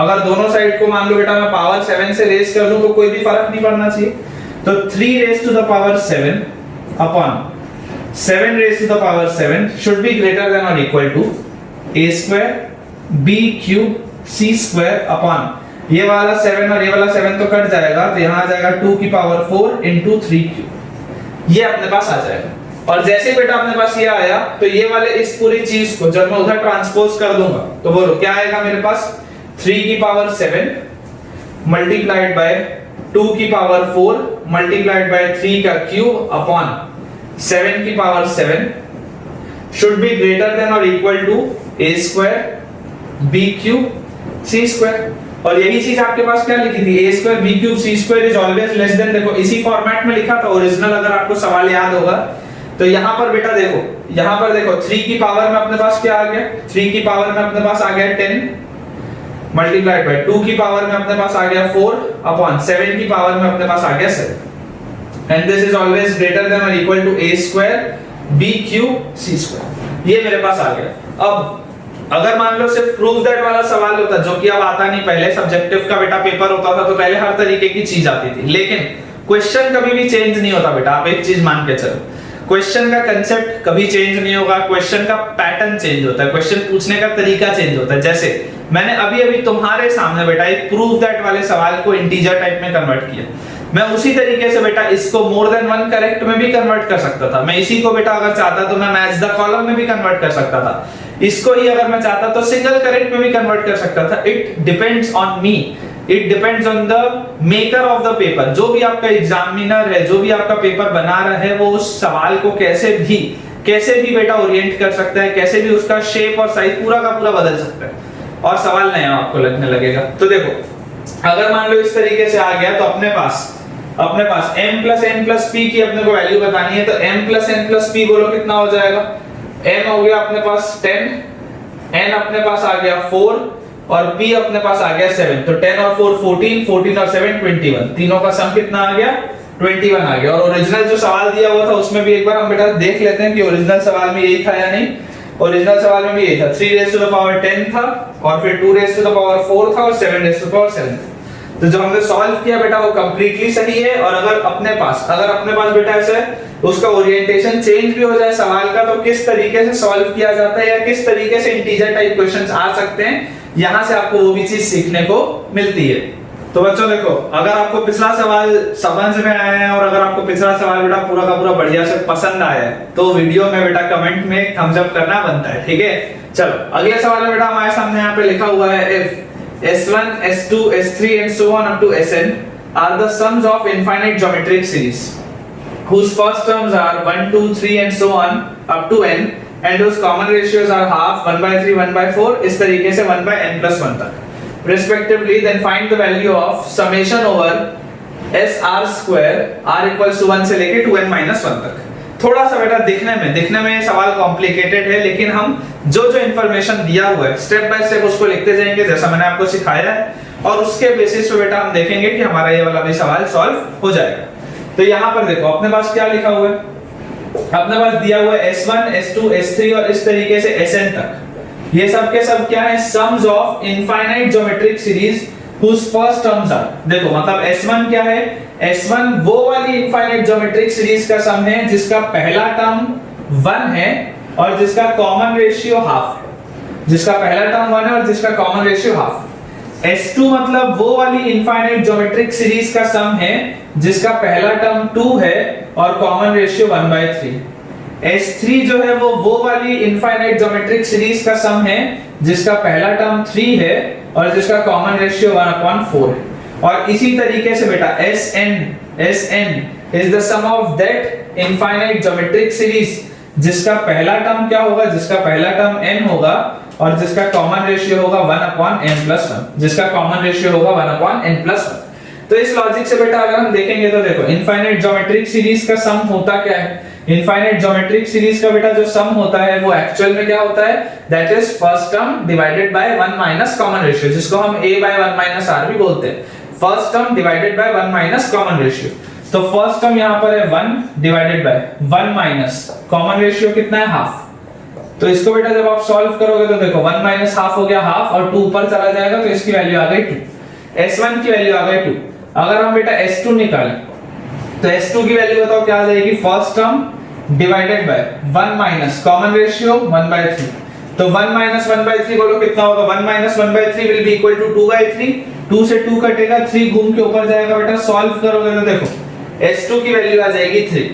Speaker 1: अगर दोनों साइड को मान लो बेटा मैं पावर 7 से रेज कर दूं तो कोई भी फर्क नहीं पड़ना चाहिए। तो 3 raise to the power 7 upon 7 raise to the power 7 should be greater than और equal to a² b³ c² upon ये वाला 7 और ये वाला 7 तो कट जाएगा, तो यहां आ जाएगा 2 की पावर 4 into 3/3, ये अपने पास आ जाएगा। और जैसे ही बेटा अपने पास ये आया तो ये वाले इस पूरी चीज को जब मैं उधर ट्रांसपोज कर दूंगा तो बोलो क्या आएगा मेरे पास? 3 की पावर 7 मल्टीप्लाइड बाय 2 की पावर 4 मल्टीप्लाइड बाय 3 का क्यूब अपॉन 7 की power 7 should be greater than और equal to a² b³ c²। और यही चीज आपके पास क्या लिखी थी? a² b³ c² is always less than, देखो इसी फॉर्मेट में लिखा था ओरिजिनल, अगर आपको सवाल याद होगा तो यहाँ पर बेटा देखो 3 की पावर में अपने पास क्या आ गया? 3 की पावर में अपने पास आ गया 10 मल्टीप्लाइड बाय 2 की पावर में अपने पास आ गया 4 अपॉन 7 की पावर में अपने पास आ गया 7, and this is always greater than और equal to a² b³ c²। ये मेरे पास आ गया। अब अगर मान लो सिर्फ प्रूव दैट वाला सवाल होता, जो कि अब आता नहीं, पहले सब्जेक्टिव का बेटा पेपर होता था तो पहले हर तरीके की चीज आती थी, लेकिन क्वेश्चन कभी भी चेंज नहीं होता बेटा, आप एक चीज मान के चलो। क्वेश्चन का कंसेप्ट कभी चेंज नहीं होगा, क्वेश्चन का पैटर्न चेंज होता है, क्वेश्चन पूछने का तरीका चेंज होता है। जैसे मैंने अभी अभी तुम्हारे सामने बेटा एक प्रूव दैट वाले सवाल को इंटीजर टाइप में कन्वर्ट किया, मैं उसी तरीके से बेटा इसको मोर देन वन करेक्ट में भी कन्वर्ट कर सकता था। मैं इसी को बेटा अगर चाहता तो मैं मैच द कॉलम में भी कन्वर्ट कर सकता था, इसको ही अगर मैं चाहता तो सिंगल करेक्ट में भी कन्वर्ट कर सकता था। It depends on me, it depends on the maker of the paper. जो भी आपका एग्जामिनर है, जो भी आपका पेपर बना रहा है, वो उस सवाल को कैसे भी बेटा ओरिएंट कर सकता है, कैसे भी उसका शेप और साइज पूरा का पूरा बदल सकता है और सवाल नया आपको लगने लगेगा। तो देखो अगर मान लो इस तरीके से आ गया तो अपने पास m plus n plus p की अपने को वैल्यू बतानी है, तो m plus n plus p बोलो कितना हो जाएगा। m हो गया अपने पास 10, n अपने पास आ गया 4 और p अपने पास आ गया 7। तो 10 और 4 14, 14 और 7 21, तीनों का सम कितना आ गया 21 आ गया। और ओरिजिनल जो सवाल दिया हुआ था उसमें भी एक बार हम बेटा देख लेते हैं कि ओरिजिनल सवाल में यही था या नहीं। ओरिजिनल सवाल में भी यही था, 3 रेज़ टू द पावर 10 था और फिर 2 रेज़ टू द पावर 4 था और 7 रेज़ टू द पावर 7 था। तो जो हमने सॉल्व किया बेटा वो कंप्लीटली सही है। और अगर अपने पास बेटा ऐसे उसका ओरिएंटेशन चेंज भी हो जाए सवाल का, तो किस तरीके से सॉल्व किया जाता है या किस तरीके से इंटीजर टाइप क्वेश्चंस आ सकते हैं, यहां से आपको वो भी चीज सीखने को मिलती है। तो बच्चों देखो, अगर आपको पिछला सवाल समझ में आया है और अगर आपको पिछला सवाल बेटा पूरा का पूरा बढ़िया से पसंद आया है तो वीडियो में बेटा कमेंट में थम्स अप करना बनता है, ठीक है। चलो अगले सवाल में बेटा हमारे सामने यहाँ पे लिखा हुआ है if S1, S2, S3 and so on up to Sn are the sums of infinite geometric series whose first terms are 1, 2, 3 and so on up to n and whose common ratios are half, 1/3, 1/4 इस तरीके से 1/n plus 1 तक respectively, then find the value of summation over SR square r equals to 1 से लेके 2n minus 1 तक। थोड़ा सा बेटा दिखने में सवाल कॉम्प्लिकेटेड है, लेकिन हम जो इंफॉर्मेशन दिया हुआ है स्टेप बाय स्टेप उसको लिखते जाएंगे जैसा मैंने आपको सिखाया है, और उसके बेसिस पे बेटा हम देखेंगे कि हमारा ये वाला भी सवाल सॉल्व हो जाएगा। तो यहाँ पर देखो अपने पास क्या लिखा हुआ है, अपने पास दिया हुआ है S1, S2, S3 और इस तरीके से Sn तक। ये सब के सब क्या है, sums of infinite geometric series whose first terms are। देखो मतलब S1 क्या है, S1 वो वाली इनफाइनाइट ज्योमेट्रिक सीरीज का सम है जिसका पहला टर्म 1 है और जिसका कॉमन रेशियो हाफ है, जिसका पहला टर्म 1 है और जिसका कॉमन रेशियो हाफ। S2 मतलब वो वाली इनफाइनाइट ज्योमेट्रिक सीरीज का सम है जिसका पहला टर्म 2 है और कॉमन रेशियो 1/3। S3 जो है वो वाली इनफाइनाइट ज्योमेट्रिक सीरीज का सम है जिसका पहला टर्म 3 है और जिसका कॉमन रेशियो 1/4 है। और इसी तरीके से बेटा Sn is the sum of that infinite geometric series जिसका पहला टर्म क्या होगा, जिसका पहला टर्म n होगा और जिसका कॉमन रेशियो होगा 1/n+1, जिसका कॉमन रेशियो होगा 1/n+1। तो इस लॉजिक से बेटा अगर हम देखेंगे तो देखो इनफाइनाइट ज्योमेट्रिक सीरीज का सम होता क्या है, इनफाइनाइट ज्योमेट्रिक सीरीज का बेटा जो सम होता है वो एक्चुअल में क्या होता है, that is first term divided by 1 minus common ratio, जिसको हम a/1 - r भी बोलते हैं। First term divided by 1 minus common ratio. तो फर्स्ट टर्म यहां पर है 1 divided by 1 minus common ratio कितना है, हाफ। तो इसको बेटा जब आप सॉल्व करोगे तो देखो 1 माइनस हाफ हो गया हाफ और 2 ऊपर चला जाएगा तो इसकी वैल्यू आ गई 2। S1 की वैल्यू आ गई 2। अगर हम बेटा S2 निकालें तो S2 की वैल्यू बताओ क्या आ जाएगी, first term divided by 1 minus common ratio 1/3। तो 1 माइनस 1/3 बोलो कितना होगा, 1 minus 1/3 will be equal to 2/3। 2 से 2 कटेगा, 3 घूम के ऊपर जाएगा बेटा। सॉल्व करोगे तो देखो S2 की वैल्यू आ जाएगी 3।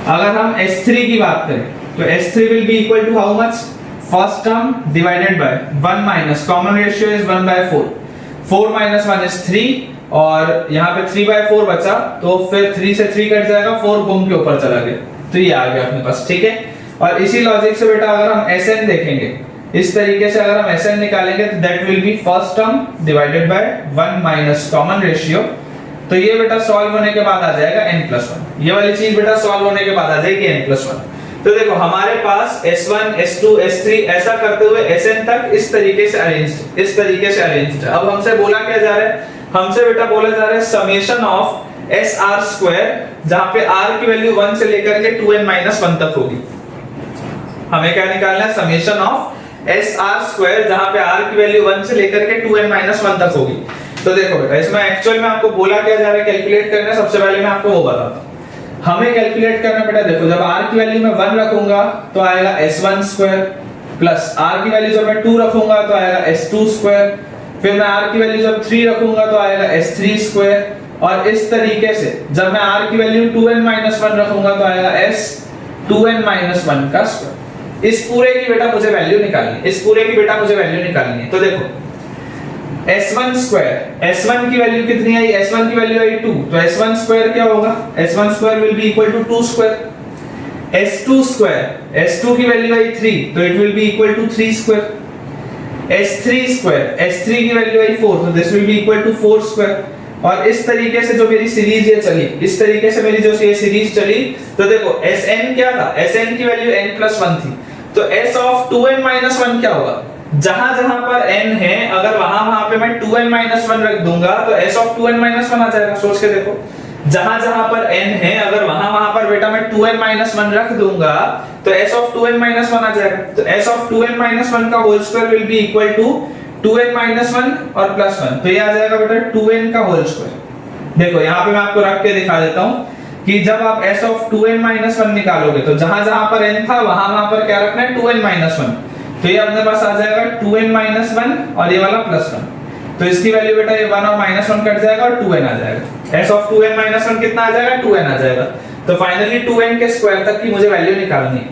Speaker 1: अगर हम S3 की बात करें तो S3 will be equal to how much, first term divided by 1 minus common ratio is 1/4। 4 minus 1 is 3 और यहाँ पे 3/4 बचा, तो फिर 3 से 3 कट जाएगा, 4 घूम के ऊपर चला गया, तो ये आ गया अपने पास, ठीक है। और इसी लॉजिक से बेटा अगर हम Sn देखेंगे, इस तरीके से अगर हम Sn निकालेंगे तो that will B first term divided by 1 minus common ratio. तो ये बेटा सॉल्व होने के बाद आ जाएगा n+1। ये वाली चीज बेटा सॉल्व होने के बाद आ जाएगी n+1। तो देखो हमारे पास S1, S2, S3 ऐसा करते हुए Sn तक इस तरीके से अरेंज्ड है। अब हमसे बोला क्या जा रहा है, हमसे बेटा बोला जा रहा है समेशन ऑफ SR स्क्वायर, जहां पे R की वैल्यू 1 से लेकर के 2n-1 तक होगी। हमें क्या निकालना है, समेशन ऑफ SR स्क्वायर जहां पे R की वैल्यू 1 से लेकर के 2n-1 तक होगी। तो देखो बेटा इसमें एक्चुअल में आपको बोला क्या जा रहा है कैलकुलेट करना है, सबसे पहले मैं आपको वो बताता हूं। हमें कैलकुलेट करना बेटा, देखो जब r की वैल्यू मैं 1 रखूंगा तो आएगा s1 स्क्वायर, प्लस r की वैल्यू जब मैं 2 रखूंगा तो आएगा s2 स्क्वायर, फिर मैं r की वैल्यू जब 3 रखूंगा तो आएगा s3 स्क्वायर, और इस तरीके से जब मैं r की वैल्यू 2n-1 रखूंगा तो आएगा s2n-1 का स्क्वायर। इस पूरे की बेटा मुझे वैल्यू निकालनी है, इस पूरे की बेटा मुझे वैल्यू निकालनी है। तो देखो s1 स्क्वायर, s1 की वैल्यू कितनी आई, s1 की वैल्यू आई 2, तो s1 स्क्वायर क्या होगा, s1 square will be equal to 2 square. s2 square, s2 की वैल्यू आई 3, तो it will be equal to 3 square. s3 square, s3 की वैल्यू आई 4, तो this will be equal to 4 square. और इस तरीके से जो मेरी सीरीज ये चली, इस तरीके से मेरी जो ये सीरीज चली, तो देखो Sn क्या था, Sn की वैल्यू n+1 थी, तो s ऑफ 2n-1 क्या होगा, जहां जहां पर n है अगर वहां पे मैं 2n-1 रख दूंगा तो s ऑफ 2n-1 आ जाएगा। सोच के देखो, जहां जहां पर n है अगर वहां पर बेटा मैं 2n-1 रख दूंगा तो s ऑफ 2n-1 आ जाएगा। तो s ऑफ 2n-1 का whole square will be equal to 2n-1 और +1, तो ये आ जाएगा बेटा 2n का होल स्क्वायर। देखो यहाँ पे मैं आपको रख के दिखा देता हूँ कि जब आप s ऑफ 2n-1 निकालोगे तो जहां जहां पर n था वहां पर क्या रखना है, 2n-1, तो ये अपने पास आ जाएगा 2n-1 और ये वाला +1, तो इसकी वैल्यू बेटा ये 1 और -1 कट जाएगा और 2n आ जाएगा। s ऑफ 2n-1 कितना आ जाएगा, 2n आ जाएगा। तो फाइनली 2n के स्क्वायर तक की मुझे वैल्यू निकालनी है,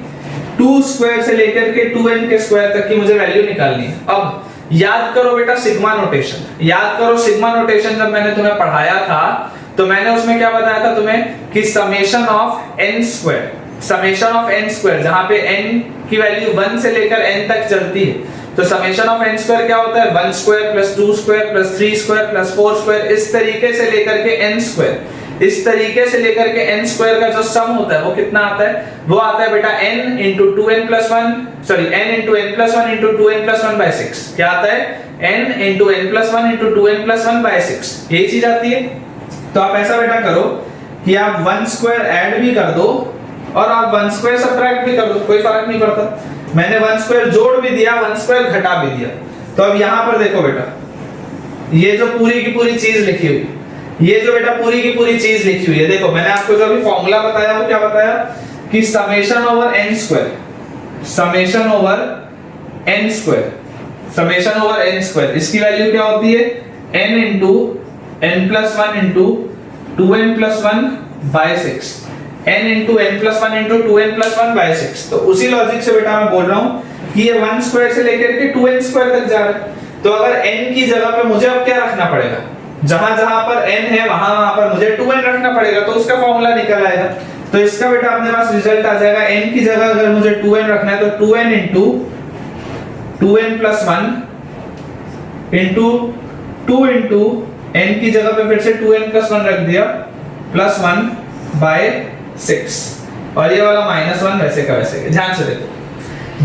Speaker 1: 2 स्क्वायर से लेकर के 2n के स्क्वायर तक की मुझे वैल्यू निकालनी है। अब याद करो बेटा सिग्मा नोटेशन, याद करो सिग्मा नोटेशन जब मैंने तुम्हें पढ़ाया था तो मैंने उसमें क्या बताया था तुम्हें कि summation of n square, summation of n square जहां पे n की वैल्यू 1 से लेकर n तक चलती है, तो समेशन ऑफ n स्क्वायर क्या होता है, 1 square plus 2 square plus 3 square plus 4 square, इस तरीके से लेकर के n स्क्वायर, इस तरीके से लेकर के n स्क्वायर का जो सम होता है वो कितना आता है, वो आता है बेटा n into 2n+1, sorry n into n+1 into 2n+1/6, क्या आता है, n into n+1 into 2n+1/6, यही चीज आती है। तो आप ऐसा बेटा करो कि आप 1 स्क्वायर ऐड भी कर दो और आप 1 स्क्वायर सबट्रैक्ट भी कर दो, कोई फर्क नहीं पड़ता। मैंने 1 स्क्वायर जोड़ भी दिया, 1 स्क्वायर घटा भी दिया। तो अब यहां पर देखो बेटा, ये जो पूरी की पूरी चीज लिखी हुई, ये जो बेटा पूरी की पूरी चीज लिखी हुई है, देखो मैंने आपको जो अभी फॉर्मूला बताया वो क्या बताया कि summation over n square, summation over n square, summation over n square, इसकी वैल्यू क्या होती है, n into n+1 into 2n+1/6, n into n+1 into 2n+1/6। तो उसी लॉजिक से बेटा मैं बोल रहा हूं कि ये 1 स्क्वायर से लेकर के 2n स्क्वायर तक जा रहा है। तो अगर n की जगह पे मुझे अब क्या रखना पड़ेगा, जहां जहां पर n है वहां पर मुझे 2n रखना पड़ेगा, तो उसका फॉर्मूला निकल आएगा। तो इसका बेटा अपने पास रिजल्ट आ जाएगा, n की जगह अगर मुझे 2n रखना है तो 2n into 2n+1 into 2 into n की जगह पे फिर से 2n+1 रख दिया +1/6, और ये वाला -1 वैसे का वैसे। ध्यान से देखो,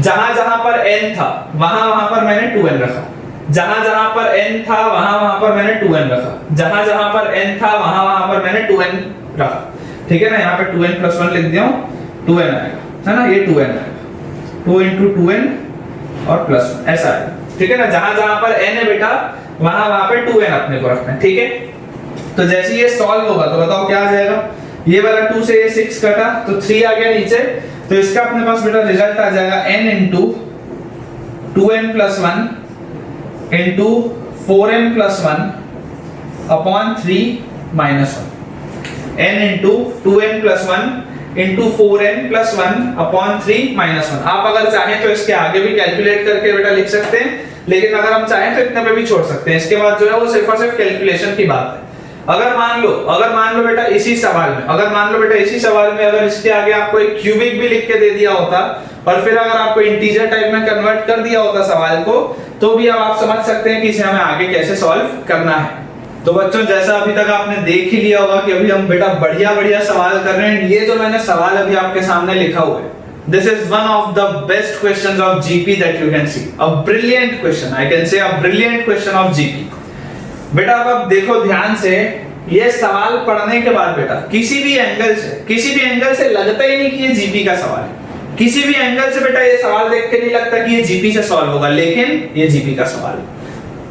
Speaker 1: जहां जहां पर n था वहां पर मैंने 2n रखा, जहां जहां पर n था वहां पर मैंने 2n रखा, जहां जहां पर n था वहां पर मैंने 2n रखा, ठीक है ना। यहाँ पे 2n+1 लिख दिया हूं, 2n आएगा, है ना, ये 2n आएगा, 2 into 2n और +1 ऐसा आएगा, ठीक है ना। जहां जहां पर n है बेटा वहां पे 2n अपने को रखना है, ठीक है। तो जैसे ये सॉल्व होगा तो बताओ क्या आ जाएगा, ये वाला 2 से ये 6 कटा तो 3 आ गया नीचे, तो इसका अपने पास बेटा रिजल्ट आ जाएगा n into 2n+1 into 4n+1 upon 3 minus 1, n into 2n+1 into 4n+1 upon 3 minus 1। आप अगर चाहें तो इसके आगे भी कैलकुलेट करके बेटा लिख सकते हैं, लेकिन अगर हम चाहें तो इतने पे भी छोड़ सकते हैं। इसके बाद जो है वो सिर्फ और सिर्फ कैलकुलेशन की बात है। अगर मान लो बेटा इसी सवाल में, अगर इसके आगे आपको एक क्यूबिक भी लिख के दे दिया होता और फिर अगर आपको इंटीजर टाइप में कन्वर्ट कर दिया होता सवाल को, तो भी अब आप समझ सकते हैं कि इसे हमें आगे कैसे सॉल्व करना है। तो बच्चों जैसा अभी तक आपने देख ही लिया होगा कि अभी हम बेटा बढ़िया सवाल कर रहे हैं। ये जो मैंने सवाल अभी आपके सामने लिखा हुआ है, this is one of the best questions of GP that you can see, a brilliant question, I can say a brilliant question of GP। बेटा अब देखो ध्यान से, ये सवाल पढ़ने के बाद बेटा किसी भी एंगल से लगता ही नहीं कि ये जीपी का सवाल है। किसी भी एंगल से बेटा ये सवाल देख के नहीं लगता कि ये जीपी से सॉल्व होगा, लेकिन ये जीपी का सवाल है।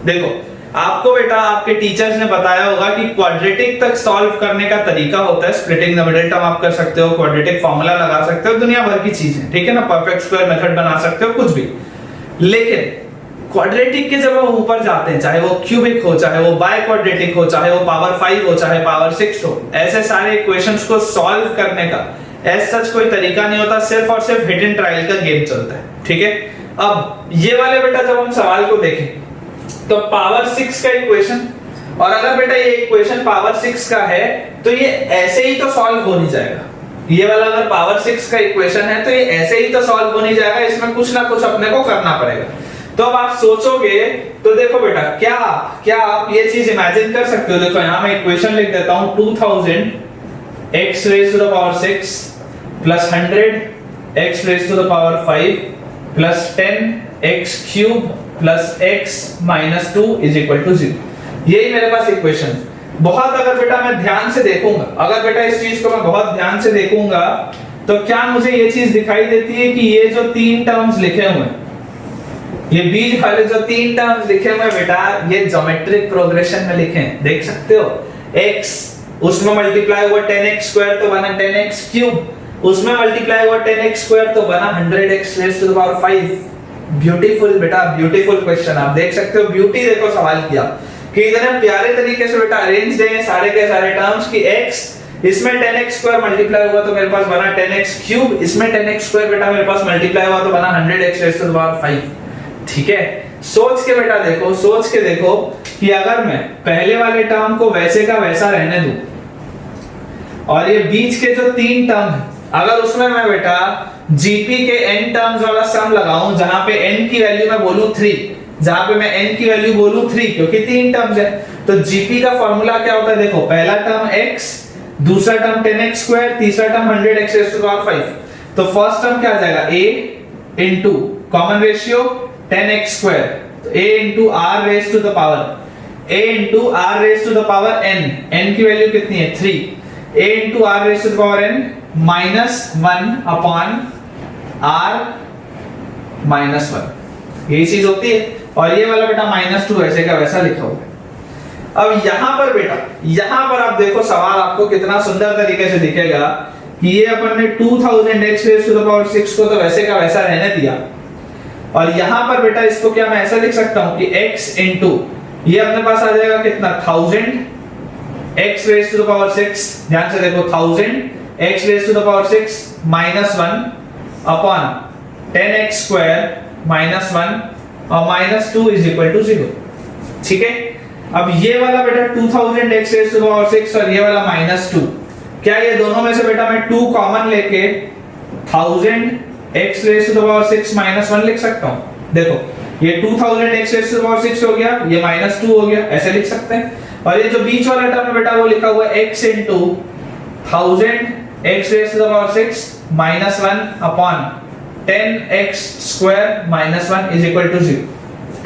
Speaker 1: देखो आपको बेटा आपके टीचर्स ने बताया होगा कि क्वाड्रेटिक तक सॉल्व करने का तरीका होता है, स्प्लिटिंग द मिडिल टर्म आप कर सकते हो, क्वाड्रेटिक फार्मूला लगा सकते हो, दुनिया भर की चीजें, ठीक है ना, परफेक्ट स्क्वायर मेथड बना सकते हो, कुछ भी। लेकिन क्वाड्रेटिक के जब हम ऊपर जाते हैं, चाहे वो क्यूबिक हो, चाहे वो बाय क्वाड्रेटिक हो, चाहे वो पावर 5 हो, चाहे पावर 6 हो, ऐसे सारे इक्वेशंस को सॉल्व करने का एज सच कोई तरीका नहीं होता, सिर्फ और सिर्फ हिट एंड ट्रायल का गेम चलता है, ठीक है। अब ये वाले बेटा जब हम सवाल को देखें तो पावर 6 का इक्वेशन, और अगर बेटा ये इक्वेशन पावर 6 का है तो ये ऐसे ही तो सॉल्व हो नहीं जाएगा। ये वाला अगर पावर 6 का इक्वेशन है तो ये ऐसे ही तो सॉल्व हो नहीं जाएगा, इसमें कुछ ना कुछ अपने को करना पड़ेगा। तो अब आप सोचोगे तो देखो बेटा, क्या आप ये चीज इमेजिन कर सकते हो? देखो यहां मैं इक्वेशन लिख देता हूं, 2000 x raised to the power 6 plus 100 x raised to the power 5 plus 10 x cube plus x minus 2 is equal to 0। यही मेरे पास इक्वेशन। बहुत अगर बेटा मैं ध्यान से देखूंगा, अगर बेटा इस चीज को मैं बहुत ध्यान से देखूंगा तो क्या मुझे ये चीज दिखाई देती है कि ये जो तीन टर्म्स लिखे हुए हैं, ये बीच वाले जो तीन टर्म्स लिखे हुए हैं बेटा, ये ज्योमेट्रिक प्रोग्रेशन में लिखे हैं, देख सकते हो। x उसमें मल्टीप्लाई हुआ 10x स्क्वायर तो बना 10x क्यूब, उसमें मल्टीप्लाई हुआ 10x स्क्वायर तो बना 100x raise to the power 5। Beautiful बेटा, ब्यूटीफुल क्वेश्चन। आप देख सकते हो, ब्यूटी देखो सवाल किया कि इतने प्यारे तरीके से बेटा अरेंज है सारे के सारे टर्म्स की x इसमें 10x स्क्वायर मल्टीप्लाई हुआ तो मेरे पास बना 10x क्यूब, इसमें 10x स्क्वायर बेटा मेरे पास मल्टीप्लाई हुआ तो बना 100x raise to the power 5। ठीक है, सोच के बेटा देखो, सोच के देखो कि अगर मैं पहले वाले टर्म को वैसे का वैसा रहने दूं और ये बीच के जो तीन टर्म है, अगर उसमें मैं बेटा जीपी के n टर्म्स वाला सम लगाऊं, जहां पे n की वैल्यू मैं बोलूं 3, जहां पे मैं n की वैल्यू बोलूं 3 क्योंकि तीन टर्म्स है, तो जीपी का फार्मूला क्या होता है? देखो पहला टर्म x, दूसरा टर्म 10x स्क्वायर, तीसरा term 100x raise to the power 5। तो फर्स्ट टर्म क्या आ जाएगा? a into common ratio 10x square, तो a into r raise to the power a into r raise to the power n की value कितनी है? 3, a into r raised to the power n minus 1 upon r minus 1, यही चीज होती है। और ये वाला बेटा -2 ऐसे का वैसा लिखा हुआ है। अब यहां पर बेटा, यहां पर आप देखो सवाल आपको कितना सुंदर तरीके से दिखेगा कि ये अपन ने 2000x raised to the power 6 को तो वैसे का वैसा रहने दिया, और यहां पर बेटा इसको क्या मैं ऐसा लिख सकता हूं कि x into ये अपने पास आ जाएगा कितना? 1000 x raised to the power 6, ध्यान से देखो 1000 x raised to the power 6 minus 1 upon 10x square minus 1 और minus 2 is equal to 0। ठीक है, अब ये वाला बेटा 2000 x raised to the power 6 और ये वाला -2, क्या ये दोनों में से बेटा मैं 2 कॉमन लेके 1000 x raised to the power 6 minus 1 लिख सकता हूं? देखो ये 2000 x raised to the power 6 हो गया, ये -2 हो गया, ऐसे लिख सकते हैं। और ये जो बीच वाला टर्म है बेटा वो लिखा हुआ है x into 1000 x raised to the power 6 minus 1 upon 10x square minus 1 is equal to 0।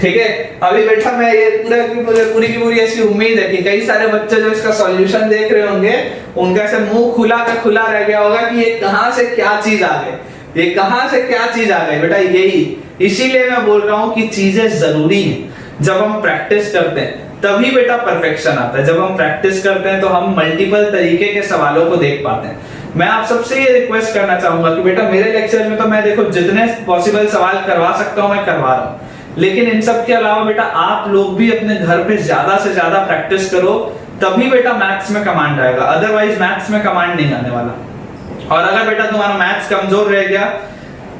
Speaker 1: ठीक है, अभी बेटा मैं ये पूरी की पूरी ऐसी उम्मीद है कि कई सारे बच्चे जो इसका सॉल्यूशन देख रहे होंगे उनका ऐसे मुंह खुला का खुला रह गया होगा कि ये कहां से क्या चीज आ गई, ये कहां से क्या चीज आ गई बेटा। यही इसीलिए मैं बोल रहा हूं कि चीजें जरूरी हैं। जब हम प्रैक्टिस करते हैं तभी बेटा परफेक्शन आता है। जब हम प्रैक्टिस करते हैं तो हम मल्टीपल तरीके के सवालों को देख पाते हैं। मैं आप सबसे ये रिक्वेस्ट करना चाहूंगा कि बेटा मेरे लेक्चर में तो मैं देखो जितने पॉसिबल सवाल करवा सकता हूं मैं करवा रहा हूं, लेकिन इन सब के अलावा बेटा आप लोग भी अपने घर पे ज्यादा से ज्यादा प्रैक्टिस करो, तभी बेटा मैथ्स में कमांड आएगा, अदरवाइज मैथ्स में कमांड नहीं आने वाला। और अगर बेटा तुम्हारा मैथ्स कमजोर रह गया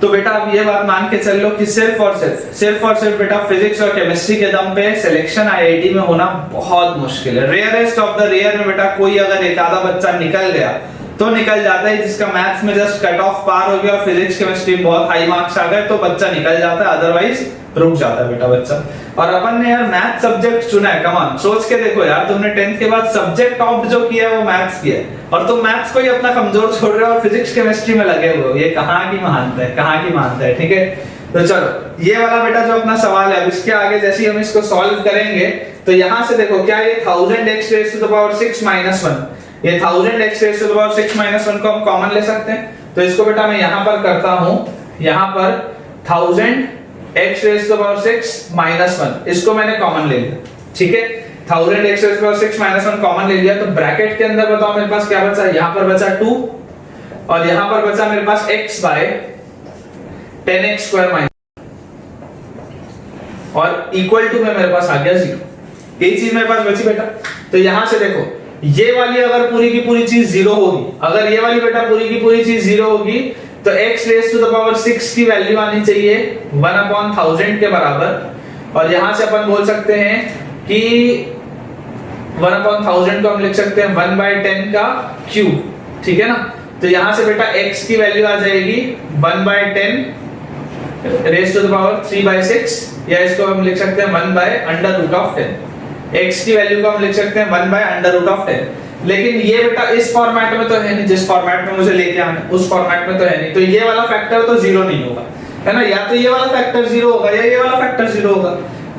Speaker 1: तो बेटा आप ये बात मान के चल लो कि सिर्फ और सिर्फ बेटा फिजिक्स और केमिस्ट्री के दम पे सिलेक्शन आईआईटी में होना बहुत मुश्किल है। रेयरेस्ट ऑफ द रेयर में बेटा कोई अगर एक आधा बच्चा निकल गया तो निकल जाता है, जिसका मैथ्स में जस्ट कट ऑफ पार हो गया और फिजिक्स केमिस्ट्री में बहुत हाई मार्क्स आ गए तो बच्चा निकल जाता है, अदरवाइज रुक जाता है बेटा बच्चा। और अपन ने यार मैथ सब्जेक्ट चुना है, कम ऑन सोच के देखो यार, तुमने 10th के बाद सब्जेक्ट ऑप्ट जो किया है वो मैथ्स किया है और तुम मैथ्स को ही अपना कमजोर छोड़ रहे हो और फिजिक्स केमिस्ट्री में लगे हुए हो। ये कहां की महानता है, कहां की महानता है। ठीक है, तो चलो ये वाला बेटा जो अपना सवाल है, अब इसके आगे जैसे ही हम इसको सॉल्व करेंगे तो यहां से देखो क्या ये 1000x raised to the power 6 minus 1, ये 1000x raised to the power 6 minus 1 को हम कॉमन ले सकते हैं। तो इसको बेटा मैं यहां पर करता हूं, यहां पर 1000x raised to the power 6 minus 1 इसको मैंने कॉमन ले लिया। ठीक है, 1000x⁻6 -1 कॉमन ले लिया, तो ब्रैकेट के अंदर बताओ मेरे पास क्या बचा, यहाँ पर बचा 2 और यहाँ पर बचा मेरे पास x बाय 10x² माइनस और इक्वल टू में मेरे पास आ गया 0। ये चीज मेरे पास बची बेटा। तो यहां से देखो, ये वाली अगर पूरी की पूरी चीज 0 होगी, अगर ये वाली बेटा पूरी की पूरी चीज 0 होगी, तो x⁻6 की वैल्यू आनी चाहिए 1/1000 के बराबर। और यहां से अपन बोल सकते हैं कि 1/1000 को हम लिख सकते हैं 1/10 का क्यूब, ठीक है ना। तो यहां से बेटा x की वैल्यू आ जाएगी 1/10 3/6, या इसको हम लिख सकते हैं 1/√10। x की वैल्यू को हम लिख सकते हैं 1/√10। लेकिन ये बेटा इस फॉर्मेट में तो है नहीं, जिस फॉर्मेट में मुझे लेके आना उस फॉर्मेट में तो है नहीं, तो ये वाला फैक्टर तो 0 नहीं होगा, है ना। या तो ये वाला फैक्टर 0 होगा या ये वाला फैक्टर 0 होगा।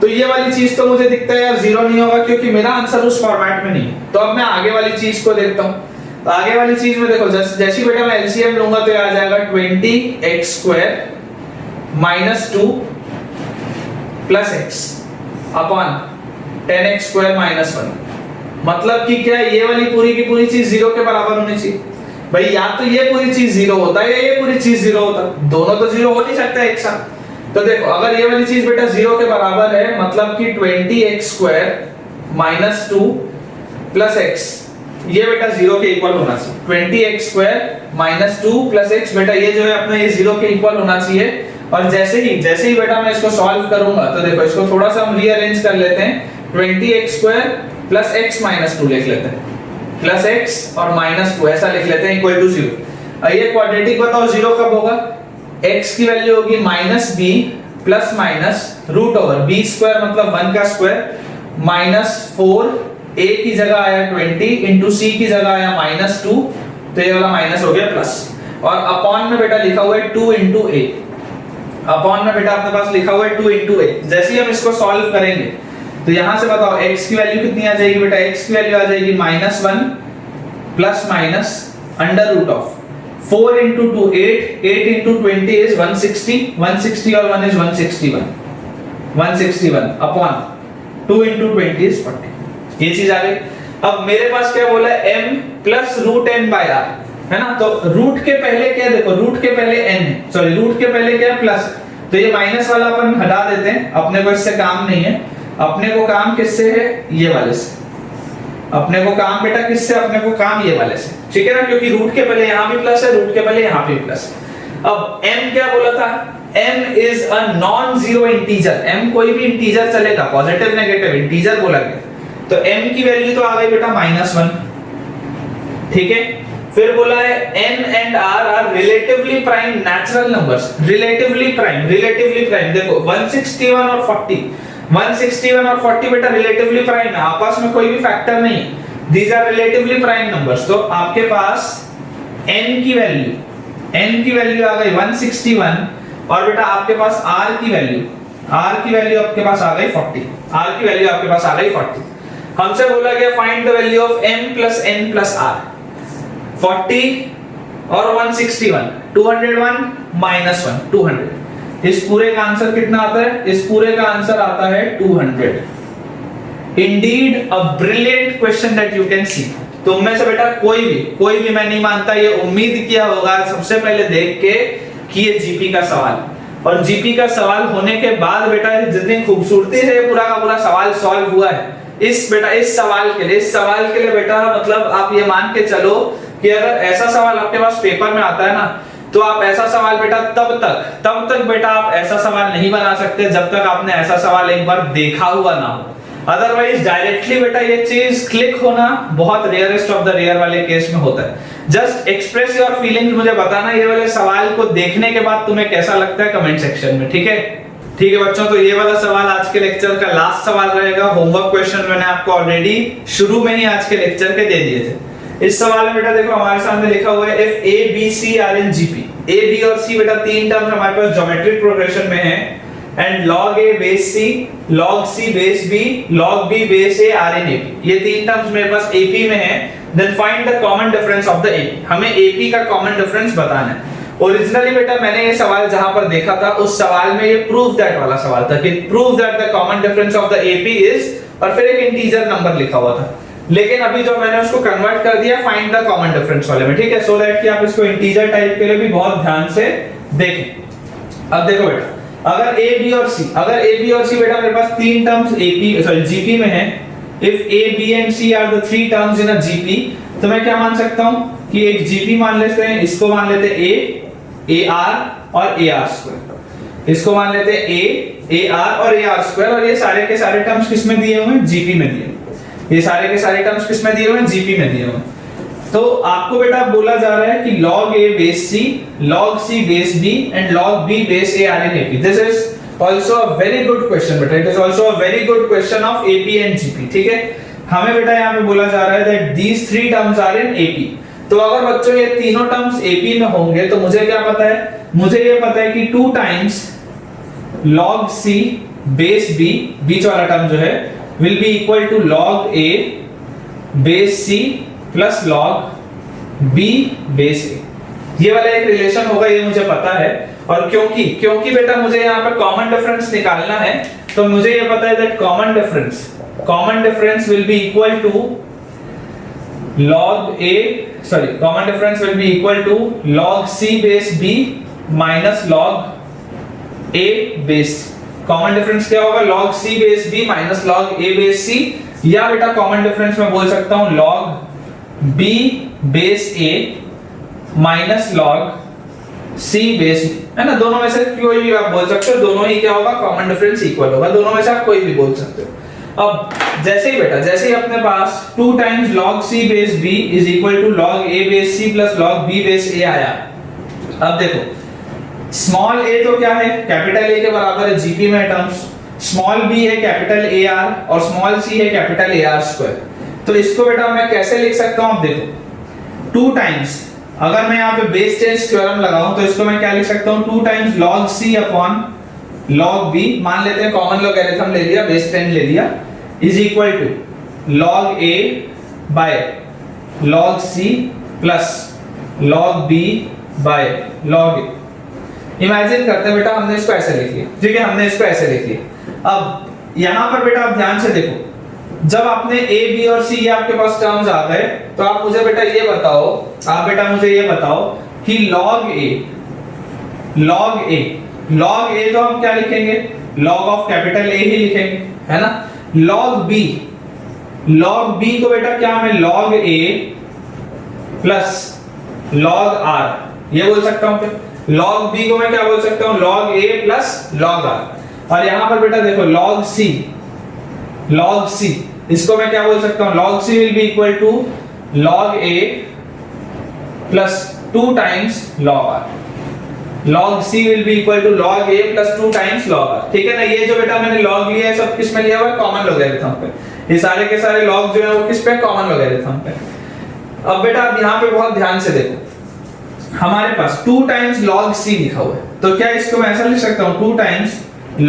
Speaker 1: तो ये वाली चीज तो मुझे दिखता है यार 0 नहीं होगा, क्योंकि मेरा आंसर उस फॉर्मेट में नहीं है। तो अब मैं आगे वाली चीज को देखता हूं। तो आगे वाली चीज में देखो, जैसी बेटा मैं एलसीएम लूंगा तो ये आ जाएगा 20x² -2 plus x upon 10x² -1। मतलब कि क्या ये वाली पूरी की पूरी चीज 0 के बराबर होनी चाहिए भाई। या तो ये पूरी चीज 0 होता है या ये पूरी चीज 0 होता, दोनों तो 0 हो नहीं सकता एक साथ। तो देखो, अगर ये वाली चीज बेटा 0 के बराबर है, मतलब कि 20x² -2 प्लस x, ये बेटा 0 के इक्वल होना चाहिए। 20x² -2 प्लस x बेटा ये जो है अपना ये 0 के इक्वल होना चाहिए। और जैसे ही बेटा मैं इसको सॉल्व करूंगा, तो देखो इसको थोड़ा सा हम रीअरेंज कर लेते हैं। 20x² प्लस x -2 लिख लेते हैं, प्लस x और -2 ऐसा लिख लेते हैं इक्वल टू 0। अब ये क्वाड्रेटिक बताओ 0 कब होगा, x की वैल्यू होगी -b प्लस माइनस √b² मतलब 1 का स्क्वायर -4, a की जगह आया 20 इंटू c की जगह आया -2, तो ये वाला माइनस हो गया प्लस। और अपॉन में बेटा लिखा हुआ है 2 इंटू a, अपॉन में बेटा अपने पास लिखा हुआ है 2 इंटू a। जैसे ही हम इसको सॉल्व करेंगे तो यहां से बताओ x की वैल्यू कितनी आ जाएगी बेटा, x की वैल्यू आ जाएगी -1 plus minus √4 into 2 8 into 20 is 160 और 1 इज 161 अपॉन 2 इंटू 20 इज 40। ये चीज आ गई। अब मेरे पास क्या बोला है, m प्लस √n/r, है ना। तो रूट के पहले क्या, देखो रूट के पहले n है, सॉरी रूट के पहले क्या है प्लस, तो ये माइनस वाला अपन हटा देते हैं, अपने को इससे काम नहीं है। अपने को काम किससे है, ये वाले से। अपने को काम बेटा किससे, अपने को काम ये वाले से, ठीक है ना, क्योंकि रूट के पहले यहां भी प्लस है, रूट के पहले यहां भी प्लस है। अब m क्या बोला था, m is a non zero integer. m कोई भी इंटीजर चलेगा, पॉजिटिव नेगेटिव इंटीजर बोला गया। तो m की वैल्यू तो आ गई बेटा -1, ठीक है। फिर बोला है n and r are relatively prime natural numbers. Relatively prime देखो 161 और 40 बेटा रिलेटिवली प्राइम है, आपस में कोई भी फैक्टर नहीं है। These are relatively prime numbers. तो आपके पास n की वैल्यू आ गई 161 और बेटा आपके पास r की वैल्यू आपके पास आ गई 40। r की वैल्यू आपके पास आ गई 40। हमसे बोला गया find the value of m plus n plus r। 40 और 161 201 -1 200। इस पूरे का आंसर कितना आता है, इस पूरे का आंसर आता है 200। Indeed a brilliant question that you can see. तुम में से बेटा कोई भी मैं नहीं मानता ये उम्मीद किया होगा सबसे पहले देख के कि ये जीपी का सवाल, और जीपी का सवाल होने के बाद बेटा जितनी खूबसूरती से पूरा का पूरा सवाल सॉल्व हुआ है, इस सवाल के लिए बेटा मतलब आप ये मान के चलो कि अगर ऐसा सवाल आपके पास पेपर में आता है ना, तो आप ऐसा सवाल बेटा तब तक बेटा आप ऐसा सवाल नहीं बना सकते जब तक आपने ऐसा सवाल एक बार देखा हुआ ना हो। अदरवाइज डायरेक्टली बेटा ये चीज क्लिक होना बहुत रेयरेस्ट ऑफ द रेयर वाले केस में होता है। जस्ट एक्सप्रेस योर फीलिंग्स, मुझे बताना ये वाले सवाल को देखने के बाद तुम्हें कैसा लगता है कमेंट सेक्शन में, ठीक है बच्चों। तो ये वाला सवाल आज के लेक्चर का लास्ट सवाल रहेगा। होमवर्क क्वेश्चन मैंने आपको ऑलरेडी शुरू में ही आज के लेक्चर के दे दिए थे। इस सवाल में बेटा देखो हमारे सामने लिखा हुआ है if a b c are in gp। a b और c बेटा तीन टर्म्स हमारे पास ज्योमेट्रिक प्रोग्रेशन में है, and log a base c, log c base b, log b base a are in ap। ये तीन टर्म्स मेरे पास ap में है। Then find the common difference of the ap। हमें ap का कॉमन डिफरेंस बताना है। ओरिजिनली बेटा मैंने ये सवाल जहां पर देखा था उस सवाल में ये प्रूव दैट वाला सवाल था कि prove that the common difference of the AP is और फिर एक इंटीजर नंबर लिखा हुआ था। लेकिन अभी जो मैंने उसको कन्वर्ट कर दिया फाइंड द कॉमन डिफरेंस वाले में, ठीक है, सो दैट कि आप इसको इंटीजर टाइप के लिए भी बहुत ध्यान से देखें। अब देखो बेटा, अगर a b और c बेटा मेरे पास तीन टर्म्स जीपी में है, if a b and c are the three terms in a GP, तो मैं क्या मान सकता हूं कि एक जीपी मान लेते हैं, इसको मान लेते हैं a ar और ar स्क्वायर, इसको मान लेते हैं a ar और ar स्क्वायर, और ये सारे के सारे टर्म्स किस में दिए हुए हैं, जीपी में दिए, ये सारे के सारे टर्म्स किस में दिए हुए हैं, जीपी में दिए हुए हैं। तो आपको बेटा बोला जा रहा है कि log a base c, log c base b and log b base a are in AP. This is also a very good question बेटा, it is also a very good question of AP and GP, ठीक है। हमें बेटा यहाँ पे बोला जा रहा है that these three terms are in AP। तो अगर बच्चों ये तीनों टर्म्स AP में होंगे तो मुझे क्या पता है, मुझे ये पता है कि 2 times log c base b, बीच वाला टर्म जो है, will be equal to log a base c plus log b base a, ये वाला एक रिलेशन होगा, ये मुझे पता है। और क्योंकि बेटा मुझे यहाँ पे कॉमन डिफरेंस निकालना है, तो मुझे ये पता है that common difference will be equal to log c base b minus log a base. Common difference क्या होगा, log c base b minus log a base c, या बेटा कॉमन डिफरेंस मैं बोल सकता हूं log b base a minus log c base, है ना, दोनों में से कोई भी आप बोल सकते हो, दोनों ही क्या होगा, कॉमन डिफरेंस इक्वल होगा, दोनों में से आप कोई भी बोल सकते हो। अब जैसे ही अपने पास 2 times log c base b is equal to log a base c plus log b base a आया। अब देखो स्मॉल a तो क्या है, कैपिटल A के बराबर है जीपी में टर्म्स, स्मॉल b है कैपिटल AR और स्मॉल c है कैपिटल AR स्क्वायर। तो इसको बेटा मैं कैसे लिख सकता हूं, आप देखो 2 times, अगर मैं यहाँ पे बेस चेंज थ्योरम लगाऊं तो इसको मैं क्या लिख सकता हूं, 2 times log c upon log b, मान लेते हैं कॉमन लॉगरिथम ले लिया, बेस 10 ले लिया, is equal to log a by log c plus log b by log a। Imagine करते हैं बेटा हमने इसको ऐसे लिख लिया, ठीक है, हमने इसको ऐसे लिख लिया। अब यहां पर बेटा आप ध्यान से देखो, जब आपने a b और c ये आपके पास टर्म्स आ गए, तो आप मुझे बेटा ये बताओ कि log a तो हम क्या लिखेंगे, log ऑफ कैपिटल A ही लिखेंगे, है ना। log b को बेटा क्या मैं log a plus log r ये बोल सकता हूं, फिर log b को मैं क्या बोल सकता हूं, log a plus log r। और यहां पर बेटा देखो log c इसको मैं क्या बोल सकता हूं, log c will be equal to log a plus 2 times log r, log c will be equal to log a plus 2 times log r, ठीक है ना। ये जो बेटा मैंने log लिया है सब किस में लिया हुआ है, कॉमन लॉगरिथम पे, ये सारे के सारे log जो है वो किस पे, कॉमन लॉगरिथम पे। अब बेटा आप यहां पे बहुत ध्यान से देखो, हमारे पास 2 times log c लिखा हुआ है, तो क्या इसको मैं ऐसा लिख सकता हूं, 2 times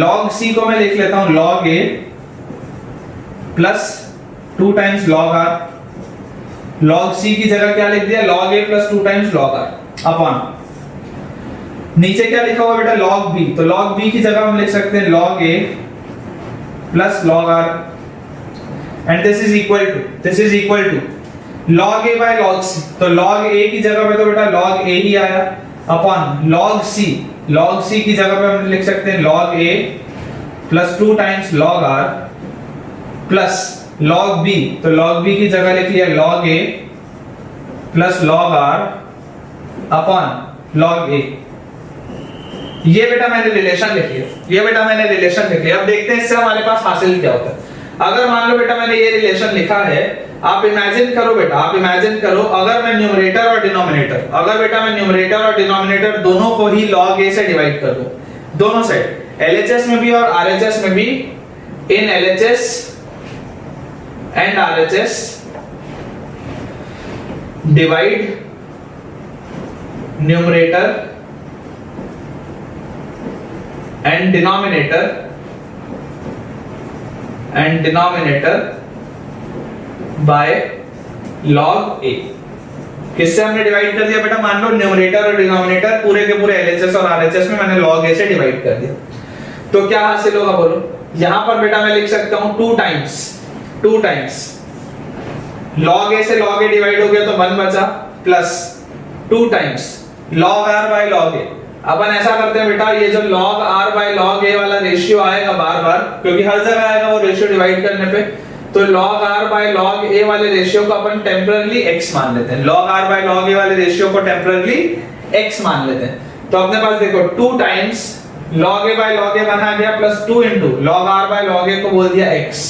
Speaker 1: log c को मैं लिख लेता हूं log a plus 2 times log r, log c की जगह क्या लिख दिया, log a plus 2 times log r upon, नीचे क्या लिखा हुआ बेटा log b, तो log b की जगह हम लिख सकते हैं log a plus log r, and this is equal to log a by log c, तो log a की जगह पे तो बेटा log a ही आया अपॉन log c की जगह पे हम लिख सकते हैं log a plus 2 times log r plus log b, तो log b की जगह लिख लिया log a plus log r upon log a। ये बेटा मैंने रिलेशन लिख लिया। अब देखते हैं इससे हमारे पास हासिल क्या होता है। अगर मान लो बेटा मैंने ये रिलेशन लिखा है, आप इमेजिन करो अगर मैं न्यूमरेटर और डिनोमिनेटर दोनों को ही log a से डिवाइड कर दूं, दोनों साइड, LHS में भी और RHS में भी। इन LHS and RHS divide numerator and denominator by log a। किससे हमने डिवाइड कर दिया बेटा, मान लो न्यूमरेटर और डिनोमिनेटर पूरे के पूरे LHS और RHS में मैंने log a से डिवाइड कर दिया, तो क्या हासिल होगा बोलो। यहां पर बेटा मैं लिख सकता हूं 2 times 2 टाइम्स log a से log a डिवाइड हो गया तो 1 बचा, plus 2 times log r by log a। अपन ऐसा करते हैं बेटा, ये जो log r by log a वाला रेशियो आएगा बार बार, क्योंकि हर जगह आएगा वो रेशियो डिवाइड करने पे, तो log r by log a वाले रेशियो को अपन टेम्पररी x मान लेते हैं। log r by log a वाले रेशियो को टेम्पररी x मान लेते हैं। तो अपने पास देखो 2 times log a by log a बना गया, plus 2 into log r by log a को बोल दिया x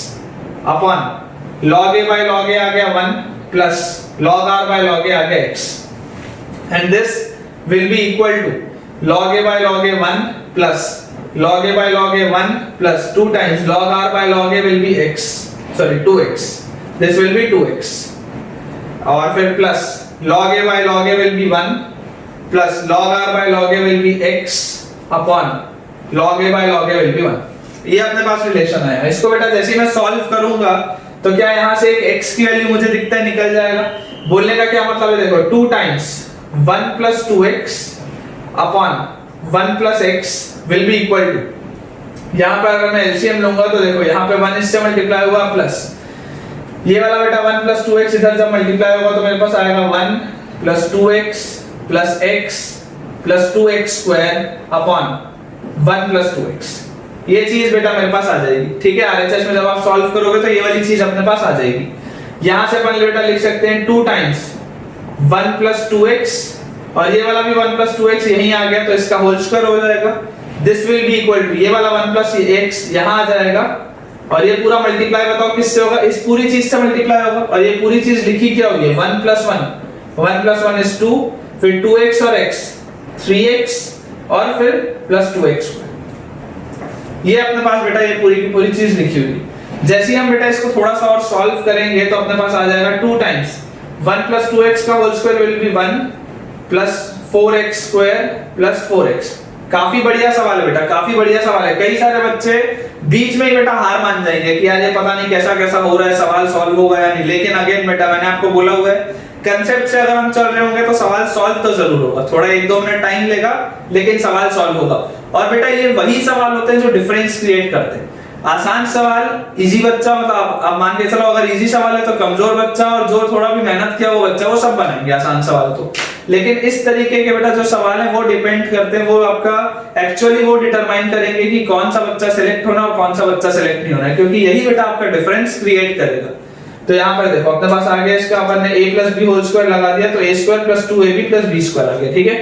Speaker 1: upon log a by log a आ गया 1 plus log r by log a आ गया x, and this will be equal to log a by log a 1 plus log a by log a 1 plus 2 times log r by log a will be x, sorry 2x, this will be 2x, और फिर plus log a by log a will be 1 plus log r by log a will be x upon log a by log a will be 1। ये अपने पास relation है। इसको बेटा जैसे ही मैं solve करूंगा तो क्या यहाँ से एक x की वैल्यू मुझे दिखता है निकल जाएगा। बोलने का क्या मतलब है, देखो 2 times 1 plus 2x upon 1 plus x will be equal to, यहाँ पर अगर मैं LCM लूंगा तो देखो यहाँ पे 1 इससे मल्टीप्लाई हुआ प्लस ये वाला बेटा 1 plus 2x इधर जब मल्टीप्लाई होगा तो मेरे पास आएगा 1 plus 2x plus x plus 2x square upon 1 plus 2x। ये चीज बेटा मेरे पास आ जाएगी, ठीक है। RHS में जब आप सॉल्व करोगे तो ये वाली चीज अपने पास आ जाएगी। यहाँ से अपन बेटा लिख सकते हैं 2 टाइम्स 1 plus 2x, और ये वाला भी 1 plus 2x यहीं आ गया तो इसका होल स्क्वायर हो जाएगा। This will be equal to ये वाला 1 plus x यहाँ आ जाएगा, और ये पूरा मल्टीप्लाई बताओ किससे होगा, इस पूरी चीज से मल्टीप्लाई होगा। और ये पूरी चीज लिखी क्या हुई है 1 plus 1 is 2, फिर 2x और x 3x, और फिर प्लस 2x। ये अपने पास बेटा ये पूरी की पूरी चीज लिखी हुई है। जैसे ही हम बेटा इसको थोड़ा सा और सॉल्व करेंगे तो अपने पास आ जाएगा 2 टाइम्स 1 plus 2x का whole square will be 1 plus 4x square plus 4x। काफी बढ़िया सवाल है बेटा, काफी बढ़िया सवाल है। कई सारे बच्चे बीच में ही बेटा हार मान जाएंगे कि यार ये पता नहीं कैसा कैसा हो रहा है, सवाल सॉल्व होगा या नहीं। लेकिन अगेन बेटा मैंने आपको बोला हुआ है, कंसेप्ट से अगर हम चल रहे होंगे तो सवाल सॉल्व तो जरूर होगा। थोड़ा 1-2 मिनट टाइम लेगा लेकिन सवाल सॉल्व होगा। और बेटा ये वही सवाल होते हैं जो डिफरेंस क्रिएट करते हैं। आसान सवाल इजी बच्चा, मतलब अब मान के चलो अगर इजी सवाल है तो कमजोर बच्चा और जो थोड़ा भी मेहनत किया वो बच्चा, वो सब बनाएंगे आसान सवाल तो। लेकिन इस तरीके के बेटा जो सवाल है वो डिपेंड करते हैं, वो आपका एक्चुअली वो डिटरमाइन करेंगे कि कौन सा बच्चा सिलेक्ट होना और कौन सा बच्चा सिलेक्ट नहीं होना है, क्योंकि यही बेटा आपका डिफरेंस क्रिएट करेगा। तो यहाँ पर देखो अपने पास आ गया, इसका अपन ने a plus b whole square लगा दिया तो a square plus 2ab plus b square आ गया, ठीक है।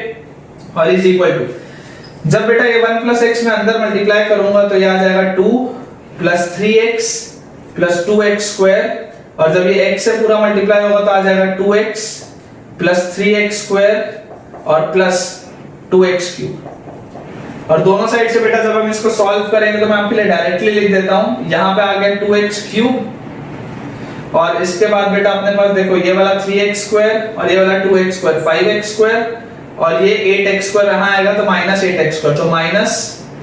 Speaker 1: और इज इक्वल टू जब बेटा ये 1 plus x में अंदर मल्टीप्लाई करूंगा तो ये आ जाएगा 2 plus 3x plus 2x square, और जब ये x से पूरा मल्टीप्लाई होगा तो आ जाएगा 2x plus 3x स्क्वायर और प्लस 2x क्यूब। और दोनों साइड से बेटा जब हम इसको सॉल्व करेंगे तो मैं आपके लिए डायरेक्टली लिख देता हूं। यहाँ पे आ गया 2x क्यूब, और इसके बाद बेटा अपने पास देखो ये वाला 3x स्क्वायर और ये वाला 2x स्क्वायर 5x स्क्वायर, और ये 8x स्क्वायर यहाँ आएगा तो माइनस 8x स्क्वायर, तो माइनस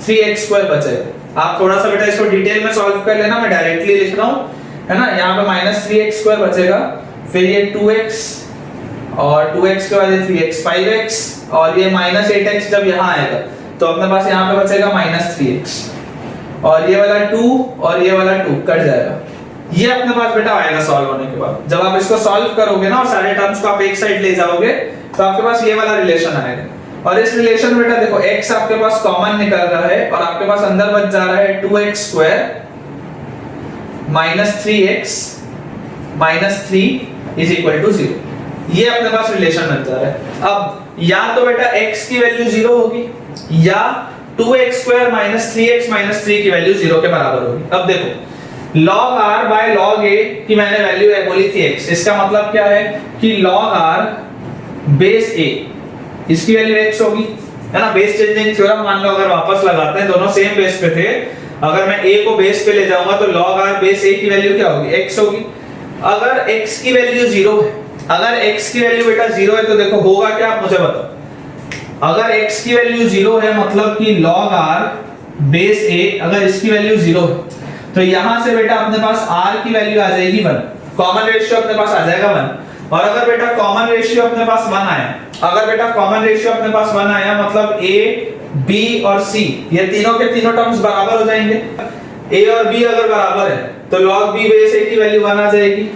Speaker 1: 3x स्क्वायर बचेगा। आप थोड़ा सा बेटा इसको डिटेल में सॉल्व कर लेना, मैं डायरेक्टली लिख रहा हूँ, है ना। यहाँ पे माइनस 3x स्क्वायर बचेगा, फिर ये 2x और 2x के बाद ये 3x 5x, और ये माइनस 8x जब यहाँ आएगा तो अपने पास यहाँ पे बचेगा माइनस 3x, और ये वाला 2 और ये वाला 2 कट जाएगा। ये अपने पास बेटा आएगा सॉल्व होने के बाद। जब आप इसको सॉल्व करोगे ना और सारे टर्म्स को आप एक साइड ले जाओगे तो आपके पास ये वाला रिलेशन आएगा। और इस रिलेशन बेटा देखो x आपके पास कॉमन निकल रहा है और आपके पास अंदर बच जा रहा है 2x square minus 3x minus 3 is equal to 0। ये अपने पास रिलेशन बन जा रहा है। अब या तो बेटा x की वैल्यू 0 होगी या 2x square minus 3x minus 3 की वैल्यू 0 के बराबर होगी। अब देखो log r by log a की मैंने वैल्यू है बोली थी x, इसका मतलब क्या है कि log r बेस a इसकी वैल्यू x होगी, है ना। बेस चेंजिंग थ्योरम मान लो अगर वापस लगाते हैं, दोनों सेम बेस पे थे, अगर मैं a को बेस पे ले जाऊंगा तो log r बेस a की वैल्यू क्या होगी, x होगी। अगर x की वैल्यू 0 है, अगर x की वैल्यू बेटा 0 है तो देखो होगा क्या, आप मुझे बताओ। अगर x की वैल्यू 0 है मतलब कि log r बेस a अगर इसकी वैल्यू 0 है तो यहां से बेटा अपने पास r की वैल्यू आ जाएगी 1, कॉमन रेशियो अपने पास आ जाएगा 1। और अगर बेटा कॉमन रेशियो अपने पास 1 आया, अगर बेटा कॉमन रेशियो अपने पास 1 आया मतलब a b और c ये तीनों के तीनों टर्म्स बराबर हो जाएंगे। a और b अगर बराबर है तो log b बेस a की वैल्यू 1 आ जाएगी।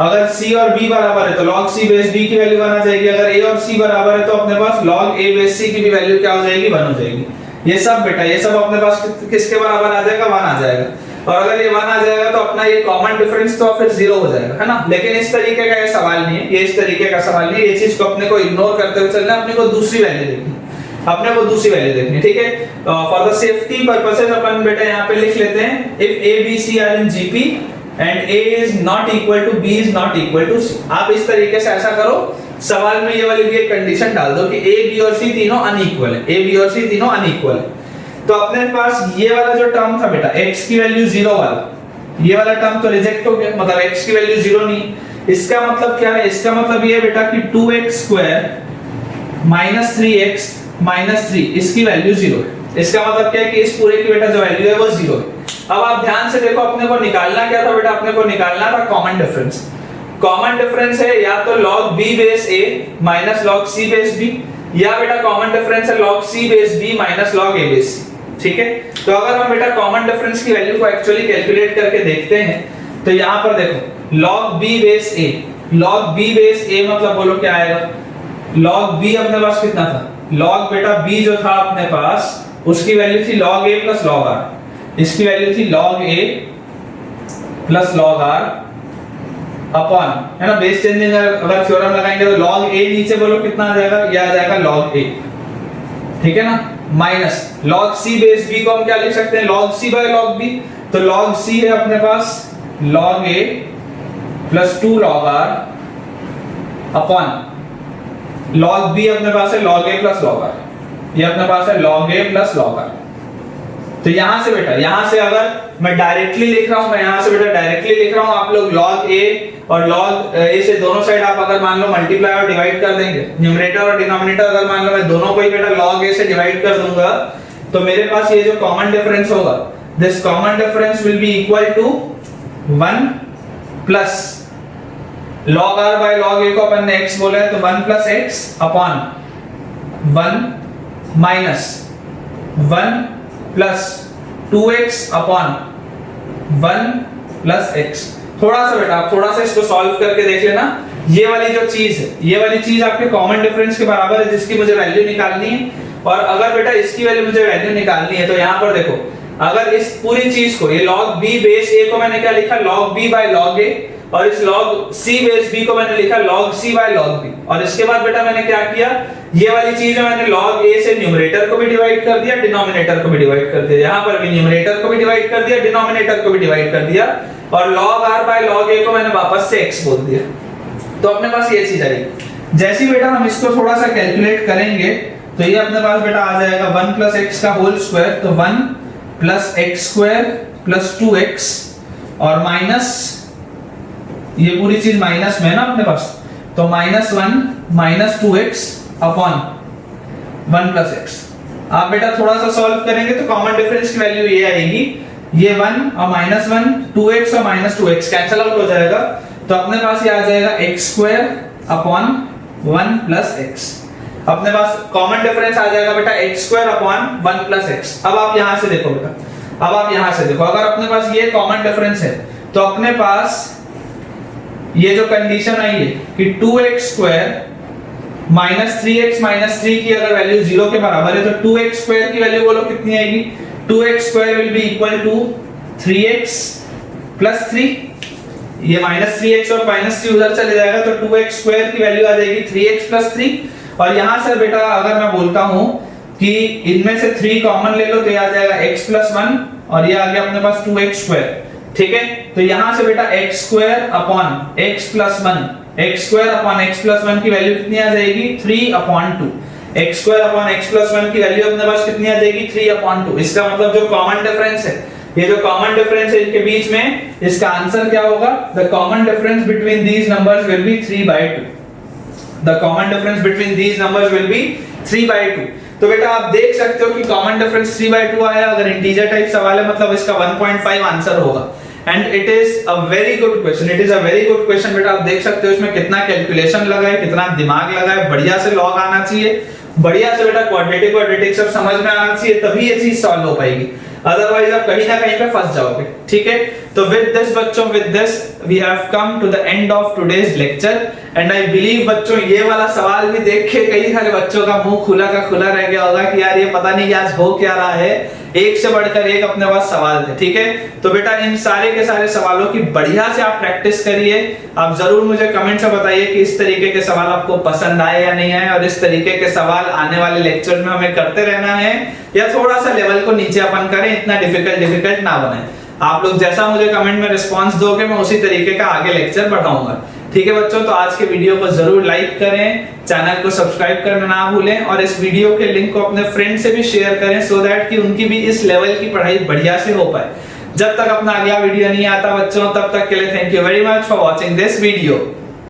Speaker 1: अगर c और b बराबर है तो log c बेस b की वैल्यू 1 आ जाएगी। अगर a और c बराबर है तो अपने पास log a बेस c की भी वैल्यू क्या हो जाएगी, 1 हो जाएगी। ये सब बेटा, ये सब अपने पास किसके बराबर आ जाएगा, 1 आ जाएगा। और अगर ये 1 आ जाएगा तो अपना ये कॉमन डिफरेंस तो फिर 0 हो जाएगा, है ना। लेकिन इस तरीके का ये सवाल नहीं है, ये इस तरीके का सवाल नहीं है। ये चीज को अपने को इग्नोर करते हुए चलना, अपने को दूसरी वैल्यू देखनी, अपने को दूसरी वैल्यू देखनी, ठीक है। फॉर द सेफ्टी पर्पसेस अपन बेटा यहाँ पे लिख लेते हैं if a b c are in gp and a is not equal to b is not equal to c। आप इस तरीके से ऐसा करो, सवाल में ये वाली भी एक कंडीशन डाल दो कि a b और c तीनों अनइक्वल है, a b और c तीनों अनइक्वल है। तो अपने पास ये वाला जो टर्म था बेटा x की वैल्यू 0 वाला, ये वाला टर्म तो रिजेक्ट हो गया, मतलब x की वैल्यू 0 नहीं। इसका मतलब क्या है, इसका मतलब ये है बेटा कि 2x square minus 3x minus 3 इसकी वैल्यू 0 है। इसका मतलब क्या है कि इस पूरे की बेटा जो वैल्यू है वो 0 है। अब आप ध्यान से देखो, अपने को निकालना क्या था बेटा, अपने को निकालना था कॉमन डिफरेंस। कॉमन डिफरेंस है या तो log b base a minus log c base b, या बेटा कॉमन डिफरेंस है log c base b minus log a base c, ठीक है। तो अगर हम बेटा कॉमन डिफरेंस की वैल्यू को एक्चुअली कैलकुलेट करके देखते हैं तो यहां पर देखो log b base a, log b base a मतलब बोलो क्या आएगा, log b अपने पास कितना था, log बेटा b जो था अपने पास उसकी वैल्यू थी log a plus log r, इसकी वैल्यू थी log a plus log r upon, है ना, बेस चेंजिंग अगर थ्योरम लगाएंगे तो log a नीचे बोलो कितना आ जाएगा, यह आ जाएगा log a, ठीक है ना, minus log c base b को हम क्या लिख सकते हैं, log c by log b। तो log c है अपने पास log a plus 2 log r upon log b अपने पास है log a plus log r, ये अपने पास है log a plus log r। तो यहां से बेटा, यहां से अगर मैं डायरेक्टली लिख रहा हूं, मैं यहां से बेटा डायरेक्टली लिख रहा हूं, आप लोग log a और log a से दोनों साइड आप अगर मान लो मल्टीप्लाई और डिवाइड कर देंगे, न्यूमरेटर और डिनोमिनेटर अगर मान लो मैं दोनों को ही बेटा log a से डिवाइड कर दूंगा, तो मेरे पास ये जो कॉमन डिफरेंस होगा, this common difference will be equal to 1 plus log r by log a को अपन ने x बोला है तो 1 plus x upon 1 minus 1 plus 2x upon 1 plus x। थोड़ा सा बेटा आप थोड़ा सा इसको सॉल्व करके देख लेना, ये वाली जो चीज है, ये वाली चीज आपके कॉमन डिफरेंस के बराबर है जिसकी मुझे वैल्यू निकालनी है। और अगर बेटा इसकी वैल्यू मुझे वैल्यू निकालनी है तो यहाँ पर देखो, अगर इस पूरी चीज को, ये log b बेस a को मैंने क्या लिखा, log b by log a, और इस log c बेस b को मैंने लिखा log c by log b। और इसके बाद बेटा मैंने क्या किया, ये वाली चीज है मैंने log a से न्यूमरेटर को भी डिवाइड कर दिया, डिनोमिनेटर को भी डिवाइड कर दिया, यहाँ पर भी न्यूमरेटर को भी डिवाइड कर दिया, डिनोमिनेटर को भी डिवाइड कर दिया, और log r by log a को मैंने वापस से x बोल दिया। तो अपने पास ये चीज आई। जैसे बेटा हम इसको थोड़ा सा कैलकुलेट करेंगे तो ये अपने पास बेटा आ जाएगा 1 प्लस x का होल स्क्वायर, तो 1 plus x square plus 2x और माइनस, ये पूरी चीज माइनस में है ना अपने पास, तो minus 1 minus 2x upon 1 plus x। आप बेटा थोड़ा सा सॉल्व करेंगे तो कॉमन डिफरेंस की वैल्यू ये आएगी, ये 1 और माइनस 1, 2x और माइनस 2x कैंसिल आउट हो जाएगा, तो अपने पास ये आ जाएगा x square upon 1 plus x। अपने पास कॉमन डिफरेंस आ जाएगा बेटा x square upon 1 plus x। अब आप यहां से देखो बेटा, अब आप यहां से देखो, अगर अपने पास ये कॉमन डिफरेंस है तो अपने पास ये जो कंडीशन आई है कि 2x square minus 3x minus 3 की अगर वैल्यू 0 के बराबर है तो 2x स्क्वायर की वैल्यू बोलो कितनी आएगी, 2x square will be equal to 3x plus 3, ये माइनस 3x और माइनस 3 उधर चले जाएगा तो 2x स्क्वायर की वैल्यू आ जाएगी 3x प्लस 3। और यहां से बेटा अगर मैं बोलता हूं कि इनमें से 3 कॉमन ले लो तो ये आ जाएगा x प्लस 1 और ये आ गया अपने पास 2x स्क्वायर, ठीक है। तो यहां से बेटा x square upon x plus 1, x square upon x plus 1 की वैल्यू कितनी आ जाएगी, 3 upon 2। x square upon x plus 1 की वैल्यू अपने पास कितनी आ जाएगी, 3 अपॉन 2। इसका मतलब जो कॉमन डिफरेंस है, ये जो कॉमन डिफरेंस है इनके बीच में, इसका आंसर क्या होगा, the common difference between these numbers will be 3/2। The common difference between these numbers will be 3/2। तो बेटा आप देख सकते हो कि कॉमन डिफरेंस 3/2 आया। अगर इंटीजर टाइप सवाल है मतलब इसका 1.5 आंसर होगा। And it is a very good question, it is a very good question. बेटा आप देख सकते हो इसमें कितना कैलकुलेशन लगा है, कितना दिमाग लगा है, बढ़िया से लॉग आना चाहिए, बढ़िया से बेटा क्वाड्रेटिक सब समझ में आना चाहिए, तभी ये चीज सॉल्व हो पाएगी, अदरवाइज आप कहीं ना कहीं पे फंस जाओगे, ठीक है। तो विद दिस बच्चों, with this we have come to the end of today's lecture and I believe बच्चों ये वाला सवाल भी देख के कई सारे बच्चों का मुंह खुला का खुला रह गया होगा कि यार ये पता नहीं आज हो क्या रहा है, एक से बढ़कर एक अपने पास सवाल थे। ठीक है, तो बेटा इन सारे के सारे सवालों की बढ़िया से आप प्रैक्टिस करिए। आप जरूर मुझे कमेंट में बताइए कि इस तरीके के सवाल आपको पसंद आए या नहीं आए, और इस तरीके के सवाल आने वाले लेक्चर में हमें करते रहना है या थोड़ा सा लेवल को नीचे अपन करें, इतना डिफिकल्ट ना बनाए। आप लोग जैसा मुझे कमेंट में रिस्पांस दोगे मैं उसी तरीके का आगे लेक्चर बढ़ाऊंगा। ठीक है बच्चों, तो आज के वीडियो को जरूर लाइक करें, चैनल को सब्सक्राइब करना ना भूलें और इस वीडियो के लिंक को अपने फ्रेंड से भी शेयर करें सो दैट कि उनकी भी इस लेवल की पढ़ाई बढ़िया से हो पाए। जब तक अपना अगला वीडियो नहीं आता बच्चों, तब तक के लिए thank you very much for watching this video.